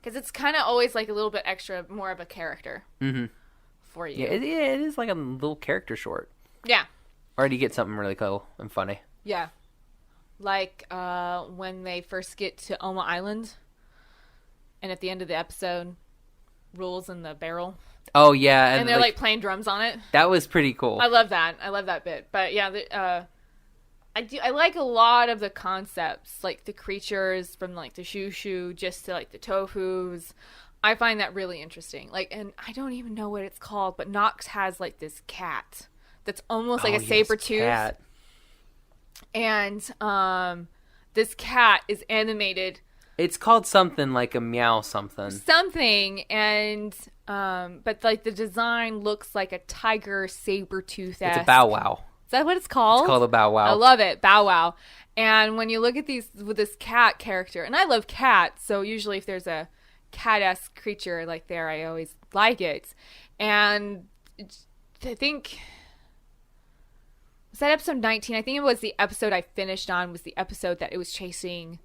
Because it's kind of always like a little bit extra, more of a character for you. Yeah, it is like a little character short. Yeah. Or do you get something really cool and funny? Yeah. Like when they first get to Oma Island, and at the end of the episode, Rule's in the barrel. Oh, yeah. And they're like playing drums on it. That was pretty cool. I love that. I love that bit. But yeah, I like a lot of the concepts, like the creatures from like the shoo-shoo just to like the tofus. I find that really interesting. Like, and I don't even know what it's called, but Nox has like this cat that's almost like a saber tooth. Cat. And this cat is animated. It's called something like a meow something. And but like the design looks like a tiger saber tooth. It's a bow wow. Is that what it's called? It's called a bow wow. I love it, bow wow. And when you look at these with this cat character, and I love cats, so usually if there's a cat-esque creature like there. I always like it. And I think... Was that episode 19? I think it was the episode I finished on, was the episode that it was chasing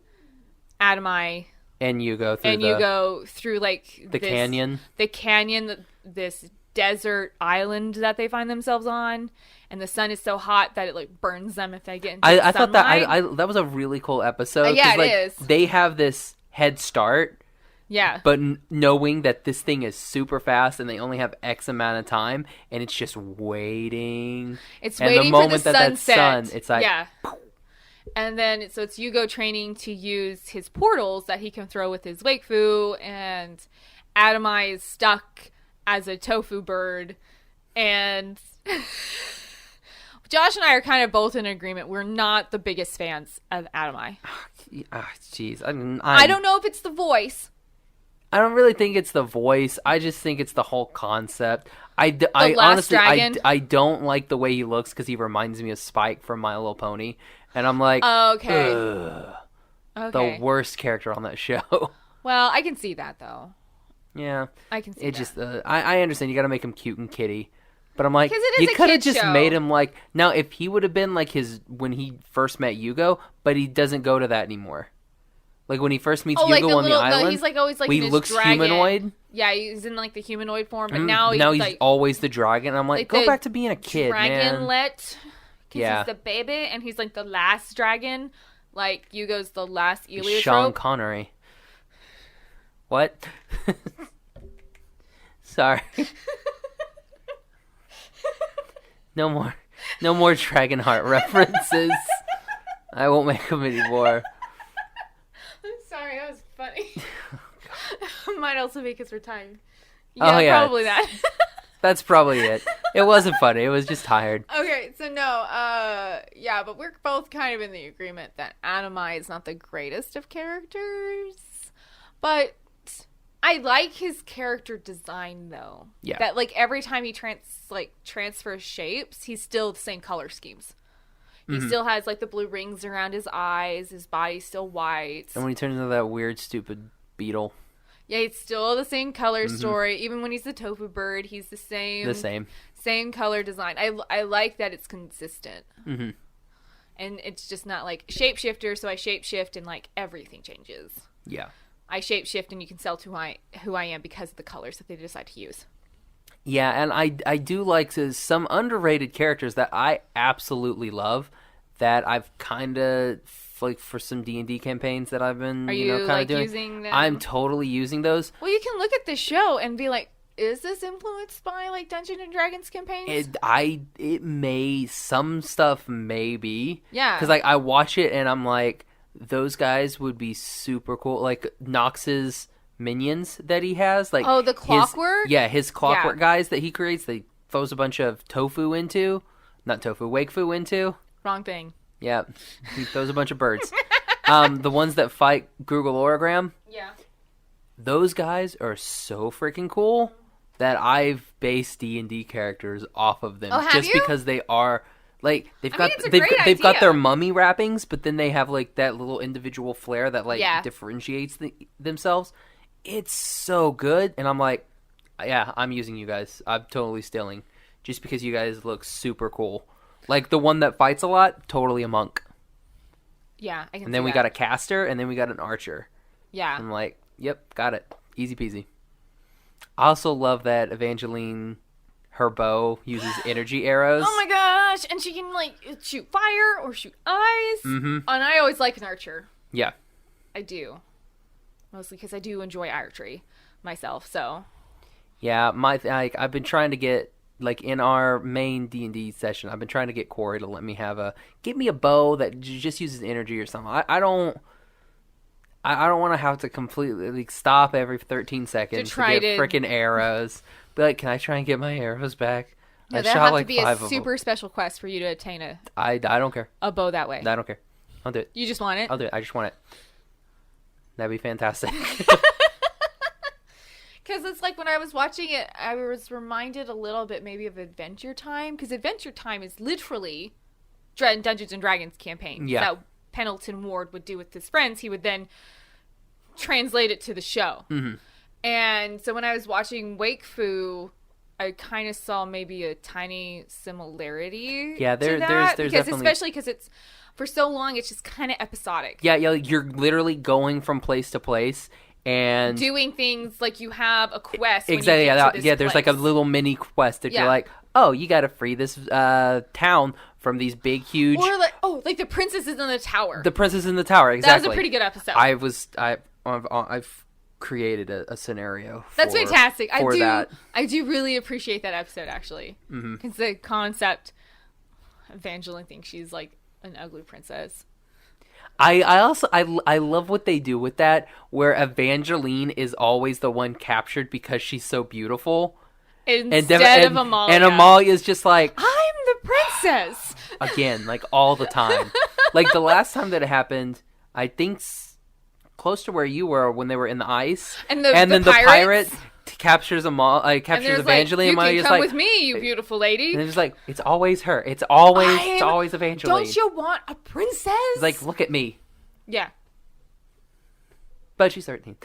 Adamai And Yugo through like the canyon. The canyon, this desert island that they find themselves on, and the sun is so hot that it like burns them if they get into the I thought sunlight. that was a really cool episode. Yeah, it like, is. They have this head start. Yeah. But knowing that this thing is super fast and they only have X amount of time, and it's just waiting. It's and waiting the moment for the that sunset. sun, it's like, yeah. And then, so it's Yugo training to use his portals that he can throw with his Wakfu, and Adamai is stuck as a tofu bird. And Josh and I are kind of both in agreement. We're not the biggest fans of Adamai. Jeez. I don't know if it's the voice. I don't really think it's the voice. I just think it's the whole concept. I last honestly, dragon? I don't like the way he looks because he reminds me of Spike from My Little Pony. And I'm like, Okay. ugh, Okay. the worst character on that show. Well, I can see that, though. Yeah. I can see It that. just, I understand you got to make him cute and kitty. But I'm like, 'Cause it is you a could have kid just show. made him like, now if he would have been like when he first met Yugo, but he doesn't go to that anymore. Like when he first meets Yugo like on the island, he's like always like he this looks dragon. humanoid. Yeah, he's in like the humanoid form, but now he's like always the dragon. I'm like, go the back to being a kid, man. dragonlet. Yeah. He's the baby, and he's like the last dragon. Like Yugo's the last Sean Eliotrope. Connery. What? Sorry. No more Dragonheart references. I won't make them anymore. I'm sorry, that was funny. Might also be because we're tired. Oh, yeah, probably that. That's probably it. It wasn't funny. It was just tired. Okay, so no, yeah, but we're both kind of in the agreement that Adamai is not the greatest of characters, but I like his character design though. Yeah. That like every time he transfers shapes, he's still the same color schemes. He still has like the blue rings around his eyes. His body's still white. And when he turns into that weird, stupid beetle. Yeah, it's still the same color story. Even when he's the tofu bird, he's the same. Same color design. I like that it's consistent. Mm-hmm. And it's just not like shapeshifter, so I shapeshift and like everything changes. Yeah. I shapeshift and you can tell who I am because of the colors that they decide to use. Yeah, and I do like some underrated characters that I absolutely love that I've kind of, like, for some D&D campaigns that I've been, kind of doing. Using them? I'm totally using those. Well, you can look at the show and be like, is this influenced by, like, Dungeons & Dragons campaigns? Some stuff may be. Yeah. Because, like, I watch it and I'm like, those guys would be super cool. Like, Nox's minions that he has. Like, the clockwork? His clockwork guys that he creates, that he throws a bunch of Wakfu into. Wrong thing. Yeah, he throws a bunch of birds. The ones that fight Grugaloragram. Yeah. Those guys are so freaking cool that I've based D&D characters off of them. Oh, have just you? because they are like they've got it's a great their idea. mummy wrappings, but then they have like that little individual flair that like differentiates themselves. It's so good, and I'm like, yeah, I'm using you guys. I'm totally stealing just because you guys look super cool. Like the one that fights a lot, totally a monk. Yeah, I can. And then we got a caster, and then we got an archer. Yeah. I'm like, yep, got it. Easy peasy. I also love that Evangeline, her bow uses energy arrows. Oh my gosh! And she can like shoot fire or shoot ice. Mm-hmm. And I always like an archer. Yeah. I do. Mostly because I do enjoy archery myself. So. Yeah, I've been trying to get, like, in our main D&D session, I've been trying to get Corey to let me get me a bow that just uses energy or something. I don't want to have to completely, like, stop every 13 seconds to get freaking arrows. But, like, can I try and get my arrows back? Yeah, I that shot have like to be 5 a of them. super special quest for you to attain I don't care. a bow that way. I don't care. I'll do it. You just want it? I'll do it. I just want it. That'd be fantastic. Because it's like when I was watching it, I was reminded a little bit maybe of Adventure Time. Because Adventure Time is literally Dungeons & Dragons campaign that Pendleton Ward would do with his friends. He would then translate it to the show. Mm-hmm. And so when I was watching Wakfu, I kind of saw maybe a tiny similarity Yeah, to that. there's because definitely... Especially because it's, for so long, it's just kind of episodic. Yeah, you're literally going from place to place and... doing things like you have a quest when exactly, you get to this there's like a place. little mini quest that you're like, oh, you gotta free this town from these big, huge... Or like the princesses in the tower. The princess in the tower, exactly. That was a pretty good episode. I've created a scenario for, That's fantastic. that. I do really appreciate that episode, actually. Because the concept, Evangeline thinks she's like an ugly princess. I also love what they do with that, where Evangeline is always the one captured because she's so beautiful. Instead of Amalia. And Amalia's just like, I'm the princess! Again, like all the time. Like the last time that it happened, I think close to where you were when they were in the ice. And then the pirate captures captures Evangeline. Like, you can come like, with me, you beautiful lady. And it's like, it's always her. It's always Evangeline. Don't you want a princess? It's like, look at me. Yeah. But she's 13.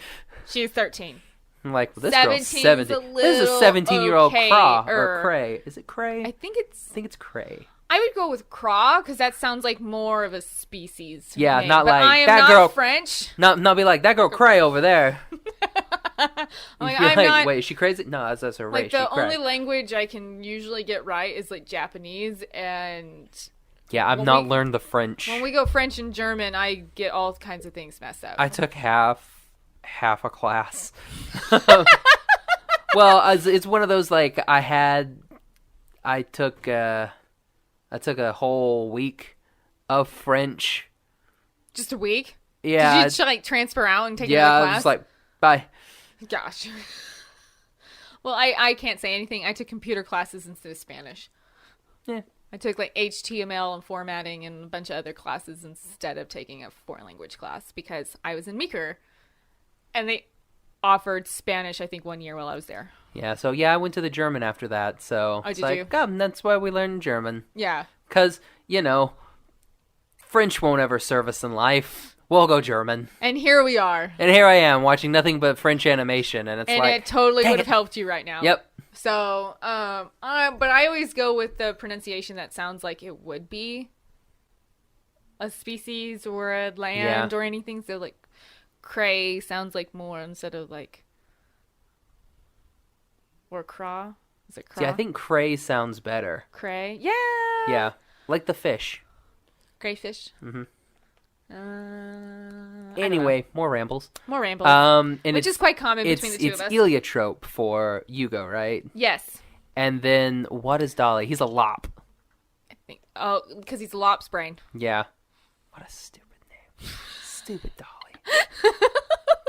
She's 13. I'm like, well, this girl's 17. This is a 17-year-old Cray. Is it Cray? I think it's Cray. I would go with Craw because that sounds like more of a species. Yeah, name. not but like I am that not girl. French. Not be like that girl Cray over there. I'm not. Wait, is she crazy? No, that's her race. Like the only language I can usually get right is like Japanese, and yeah, I've not learned the French. When we go French and German, I get all kinds of things messed up. I took half a class. Well, it's one of those like I took a whole week of French. Just a week? Yeah. Did you like transfer out and take another class? Yeah, I was like, bye. Gosh. Well, I can't say anything. I took computer classes instead of Spanish. Yeah. I took like HTML and formatting and a bunch of other classes instead of taking a foreign language class because I was in Meeker and they offered Spanish, I think, 1 year while I was there. Yeah, so I went to the German after that, so oh, it's did like, you? That's why we learned German. Yeah. Because, French won't ever serve us in life. We'll go German. And here we are. And here I am watching nothing but French animation, and it totally would have helped you right now. Yep. So, but I always go with the pronunciation that sounds like it would be a species or a land or anything. So, like, cray sounds like more instead of like, or craw. Is it craw? See, I think cray sounds better. Cray? Yeah. Yeah. Like the fish. Crayfish. Mm-hmm. I Anyway, more rambles. More rambles. Which is quite common between the two of us. It's heliotrope for Hugo, right? Yes. And then what is Dolly? He's a lop. I think. Oh, because he's a lop's brain. Yeah. What a stupid name. Stupid Dolly.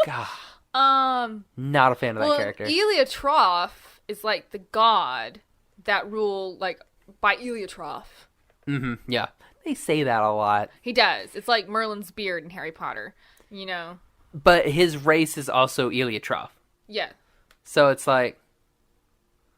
God. Not a fan of that character. Heliotrope is like the god that rule like by Heliotrope. Mm-hmm. Yeah. They say that a lot. He does. It's like Merlin's beard in Harry Potter, But his race is also heliotrope. Yeah. So it's like,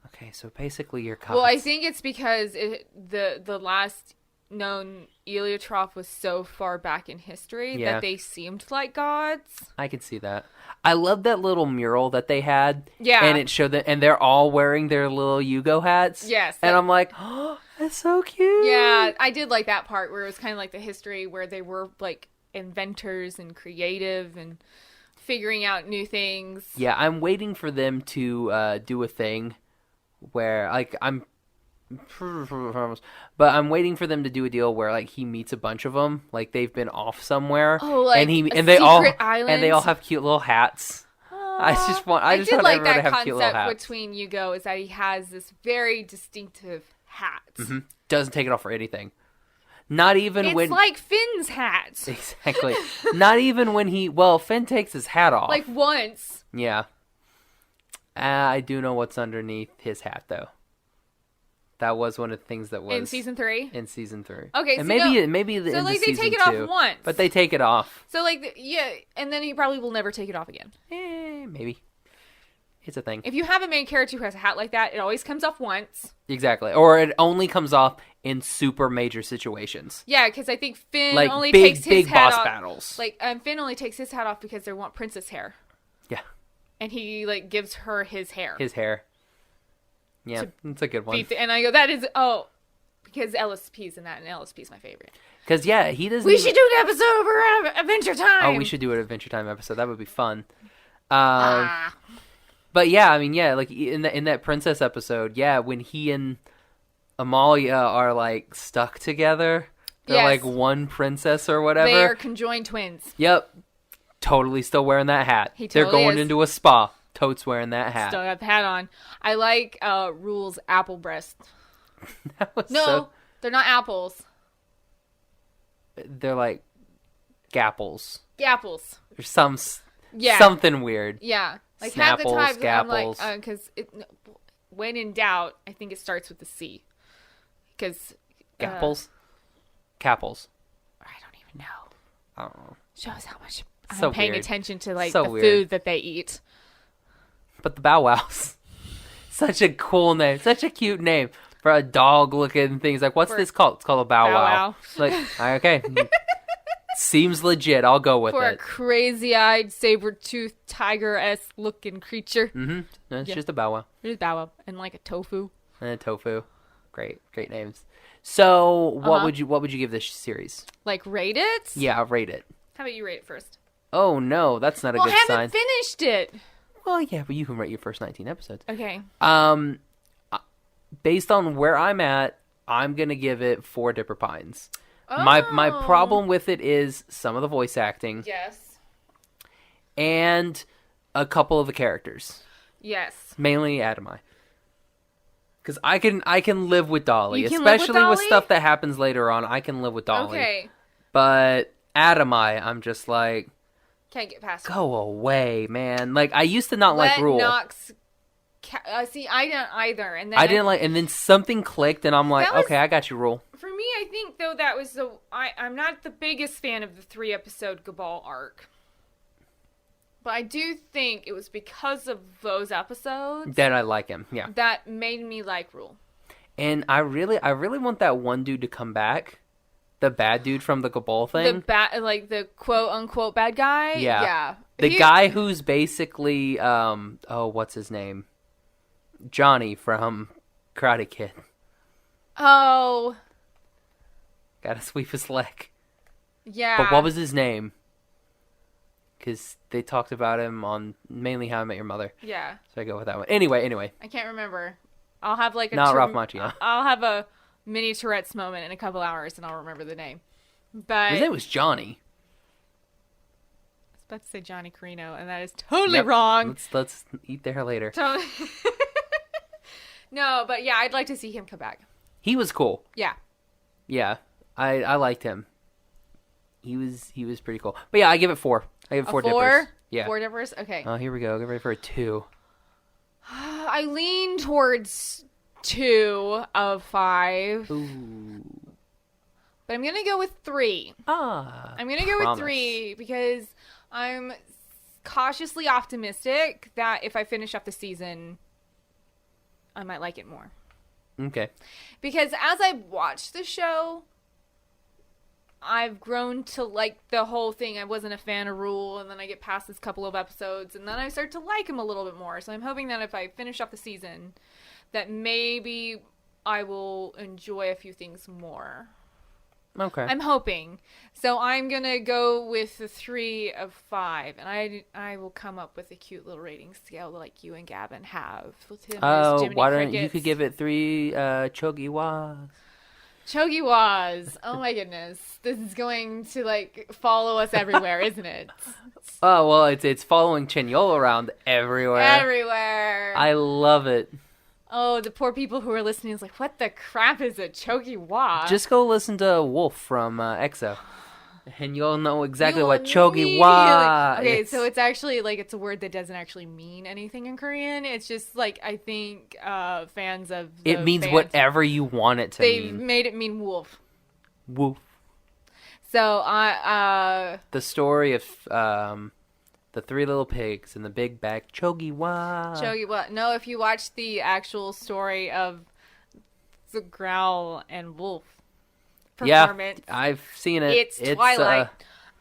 okay, so basically you're gods. Well, I think it's because the last known heliotrope was so far back in history that they seemed like gods. I can see that. I love that little mural that they had. Yeah. And it showed that, and they're all wearing their little Yugo hats. Yes. And I'm like, oh, that's so cute. Yeah, I did like that part where it was kind of like the history where they were like inventors and creative and figuring out new things. Yeah, I'm waiting for them to do a thing where, like, but I'm waiting for them to do a deal where like he meets a bunch of them, like they've been off somewhere, and they all have cute little hats. I just want like everyone to that have cute little concept hats. between Yugo is that he has this very distinctive hat. Mm-hmm. Doesn't take it off for anything. Not even it's like Finn's hat. Exactly. Not even when Finn takes his hat off. Like once. Yeah. I do know what's underneath his hat though. That was one of the things that was in season 3. In season 3. Okay, and so maybe so in like the they season take it 2, off once, but they take it off. So like and then he probably will never take it off again. Maybe. It's a thing. If you have a main character who has a hat like that, it always comes off once. Exactly, or it only comes off in super major situations. Yeah, because I think Finn like only takes his big hat boss off. battles. Like Finn only takes his hat off because they want princess hair. Yeah. and he like gives her his hair. His hair. Yeah, that's a good one. And I go, because LSP's in that, and LSP's my favorite. Because, yeah, he doesn't... We should do an episode over Adventure Time! Oh, we should do an Adventure Time episode. That would be fun. But, yeah, I mean, yeah, like, in that Princess episode, yeah, when he and Amalia are, like, stuck together, they're, like, one princess or whatever. They are conjoined twins. Yep. Totally still wearing that hat. They're going into a spa. Totes wearing that hat. Still got the hat on. I like Rule's apple breast. They're not apples. They're like gapples. Gapples. There's something weird. Yeah. Like Snapples, half the time gapples. I'm like, because when in doubt, I think it starts with the C. Because gapples, capples. I don't even know. I don't know. Shows how much So I'm paying weird. attention to like So the weird. food that they eat. But the Bow Wows, such a cool name, such a cute name for a dog-looking thing. It's like, what's this called? It's called a Bow Wow. Like, okay, seems legit. I'll go with it. For a crazy-eyed, saber-toothed, tiger-esque looking creature. Mm-hmm. No, it's just a Bow Wow. It is Bow Wow. And like a tofu. And a tofu. Great names. So, what would you give this series? Like, rate it? Yeah, rate it. How about you rate it first? Oh no, that's not a good sign. sign. I haven't finished it. Well, yeah, but you can rate your first 19 episodes. Okay. Based on where I'm at, I'm gonna give it 4 Dipper Pines. Oh. My problem with it is some of the voice acting. Yes. And a couple of the characters. Yes. Mainly Adamai. Because I can live with Dolly, You can live with especially with Dolly? stuff that happens later on. I can live with Dolly. Okay. But Adamai, I'm just like, Can't get past it. go away, man. Like, I used to not like Rule. See, I didn't either, and then I didn't like, and then something clicked, and I'm like, That was- okay, I got you, Rule. For me, I think though that was I'm not the biggest fan of the 3-episode Gabal arc, but I do think it was because of those episodes Then I like him, yeah. that made me like Rule. And I really want that one dude to come back, the bad dude from the Gabal thing. The quote unquote bad guy. Yeah. The guy who's basically, what's his name? Johnny from Karate Kid. Oh. Gotta sweep his leg. Yeah. But what was his name? Because they talked about him on mainly How I Met Your Mother. Yeah. So I go with that one. Anyway. I can't remember. I'll have like a Not Ralph Macchio. I'll have a mini Tourette's moment in a couple hours, and I'll remember the name. But His name was Johnny. I was about to say Johnny Carino, and that is totally wrong. Let's eat there later. Totally. No, but yeah, I'd like to see him come back. He was cool. Yeah. Yeah, I liked him. He was pretty cool. But yeah, I give it 4. I give it 4 dippers. Yeah. 4 dippers? Okay. Oh, here we go. Get ready for a 2. I lean towards 2 of 5. Ooh. But I'm going to go with 3. I'm going to go with 3 because I'm cautiously optimistic that if I finish up the season, I might like it more. Okay. Because as I watched the show, I've grown to like the whole thing. I wasn't a fan of Rule, and then I get past this couple of episodes, and then I start to like him a little bit more. So I'm hoping that if I finish off the season, that maybe I will enjoy a few things more. Okay. I'm hoping. So I'm going to go with the 3 of 5, and I will come up with a cute little rating scale like you and Gavin have. With him as Jiminy why don't you Crickets. could give it 3 Chogi-was. Chogi-was. Oh my goodness. This is going to like follow us everywhere, isn't it? Oh, well, it's following Chinyola around everywhere. Everywhere. I love it. Oh, the poor people who are listening is like, what the crap is a Chogi-was? Just go listen to Wolf from EXO. And you'll know exactly You'll what Chogi-wa Okay, is. so it's actually like it's a word that doesn't actually mean anything in Korean. It's just like I think fans of the It means band, whatever you want it to they mean. made it mean wolf. Wolf. So The story of the 3 little pigs and the big bag Chogi-wa. Chogi-wa. No, if you watch the actual story of the Growl and Wolf performance, Yeah, I've seen it. it's Twilight.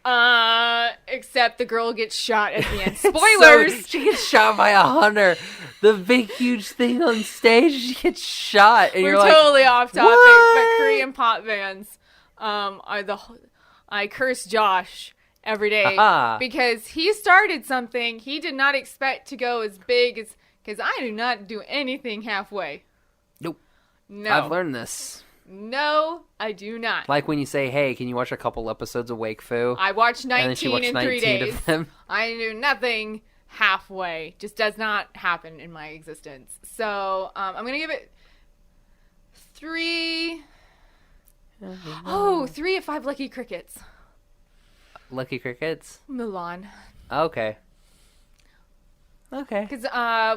Except the girl gets shot at the end. Spoilers! So, she gets shot by a hunter. The big, huge thing on stage, she gets shot. And We're you're totally like, off topic, what? but Korean pop bands I curse Josh every day because he started something he did not expect to go as big as, because I do not do anything halfway. Nope. No. I've learned this. No, I do not. Like when you say, hey, can you watch a couple episodes of Wakfu? I watched and then 19 she watched in 19 3 days. of them. I do nothing halfway. Just does not happen in my existence. So I'm going to give it 3. Oh, 3 of 5 Lucky Crickets. Lucky Crickets? Mulan. Okay. Okay. Because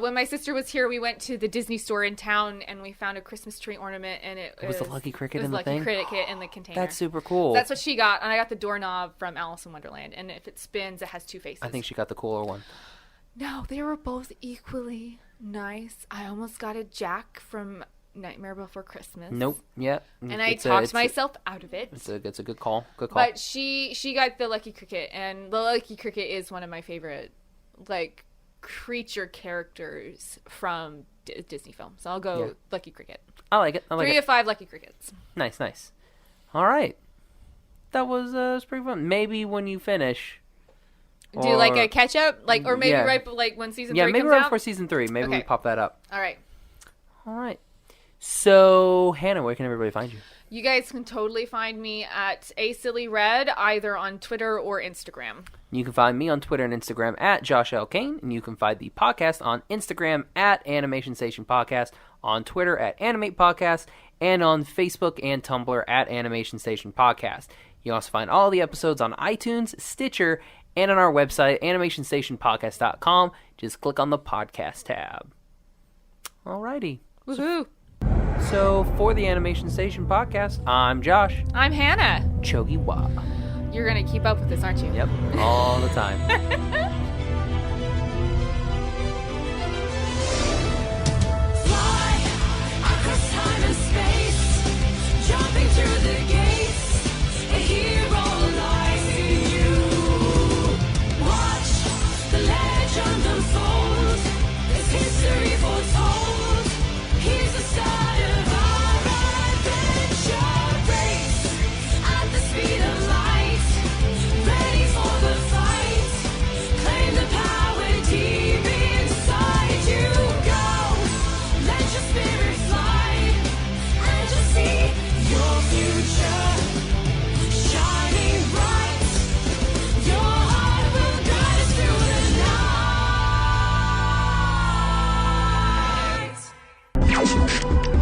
when my sister was here, we went to the Disney store in town and we found a Christmas tree ornament, and it was the Lucky Cricket it was in the Lucky thing? Cricket in the container. That's super cool. That's what she got, and I got the doorknob from Alice in Wonderland. And if it spins, it has 2 faces. I think she got the cooler one. No, they were both equally nice. I almost got a Jack from Nightmare Before Christmas. Nope. Yeah. And I talked myself out of it. It's a good call. Good call. But she got the Lucky Cricket, and the Lucky Cricket is one of my favorite, like, creature characters from Disney films. So I'll go Lucky Cricket. I like it. 3 of 5 Lucky Crickets. Nice. All right. That was pretty fun. Maybe when you finish. Do like a catch up, like, or maybe right like when season 3 comes out. Yeah, maybe right before season 3. Maybe we pop that up. All right. So Hannah, where can everybody find you? You guys can totally find me at asillyred, either on Twitter or Instagram. You can find me on Twitter and Instagram at Josh L. Kane, and you can find the podcast on Instagram at Animation Station Podcast, on Twitter at Animate Podcast, and on Facebook and Tumblr at Animation Station Podcast. You also find all the episodes on iTunes, Stitcher, and on our website, animationstationpodcast.com. Just click on the podcast tab. Alrighty. Woohoo! So, for the Animation Station Podcast, I'm Josh. I'm Hanna. Chogi Wa. You're going to keep up with this, aren't you? Yep, all the time. Fly across time and space, jumping through the gates. A hero lies in you. Watch the legend unfold. It's history foretold. He's the start of our adventure race at the speed of light. Ready for the fight. Claim the power deep inside you. Go. Let your spirit fly. And you'll see your future shining bright. Your heart will guide us through the night.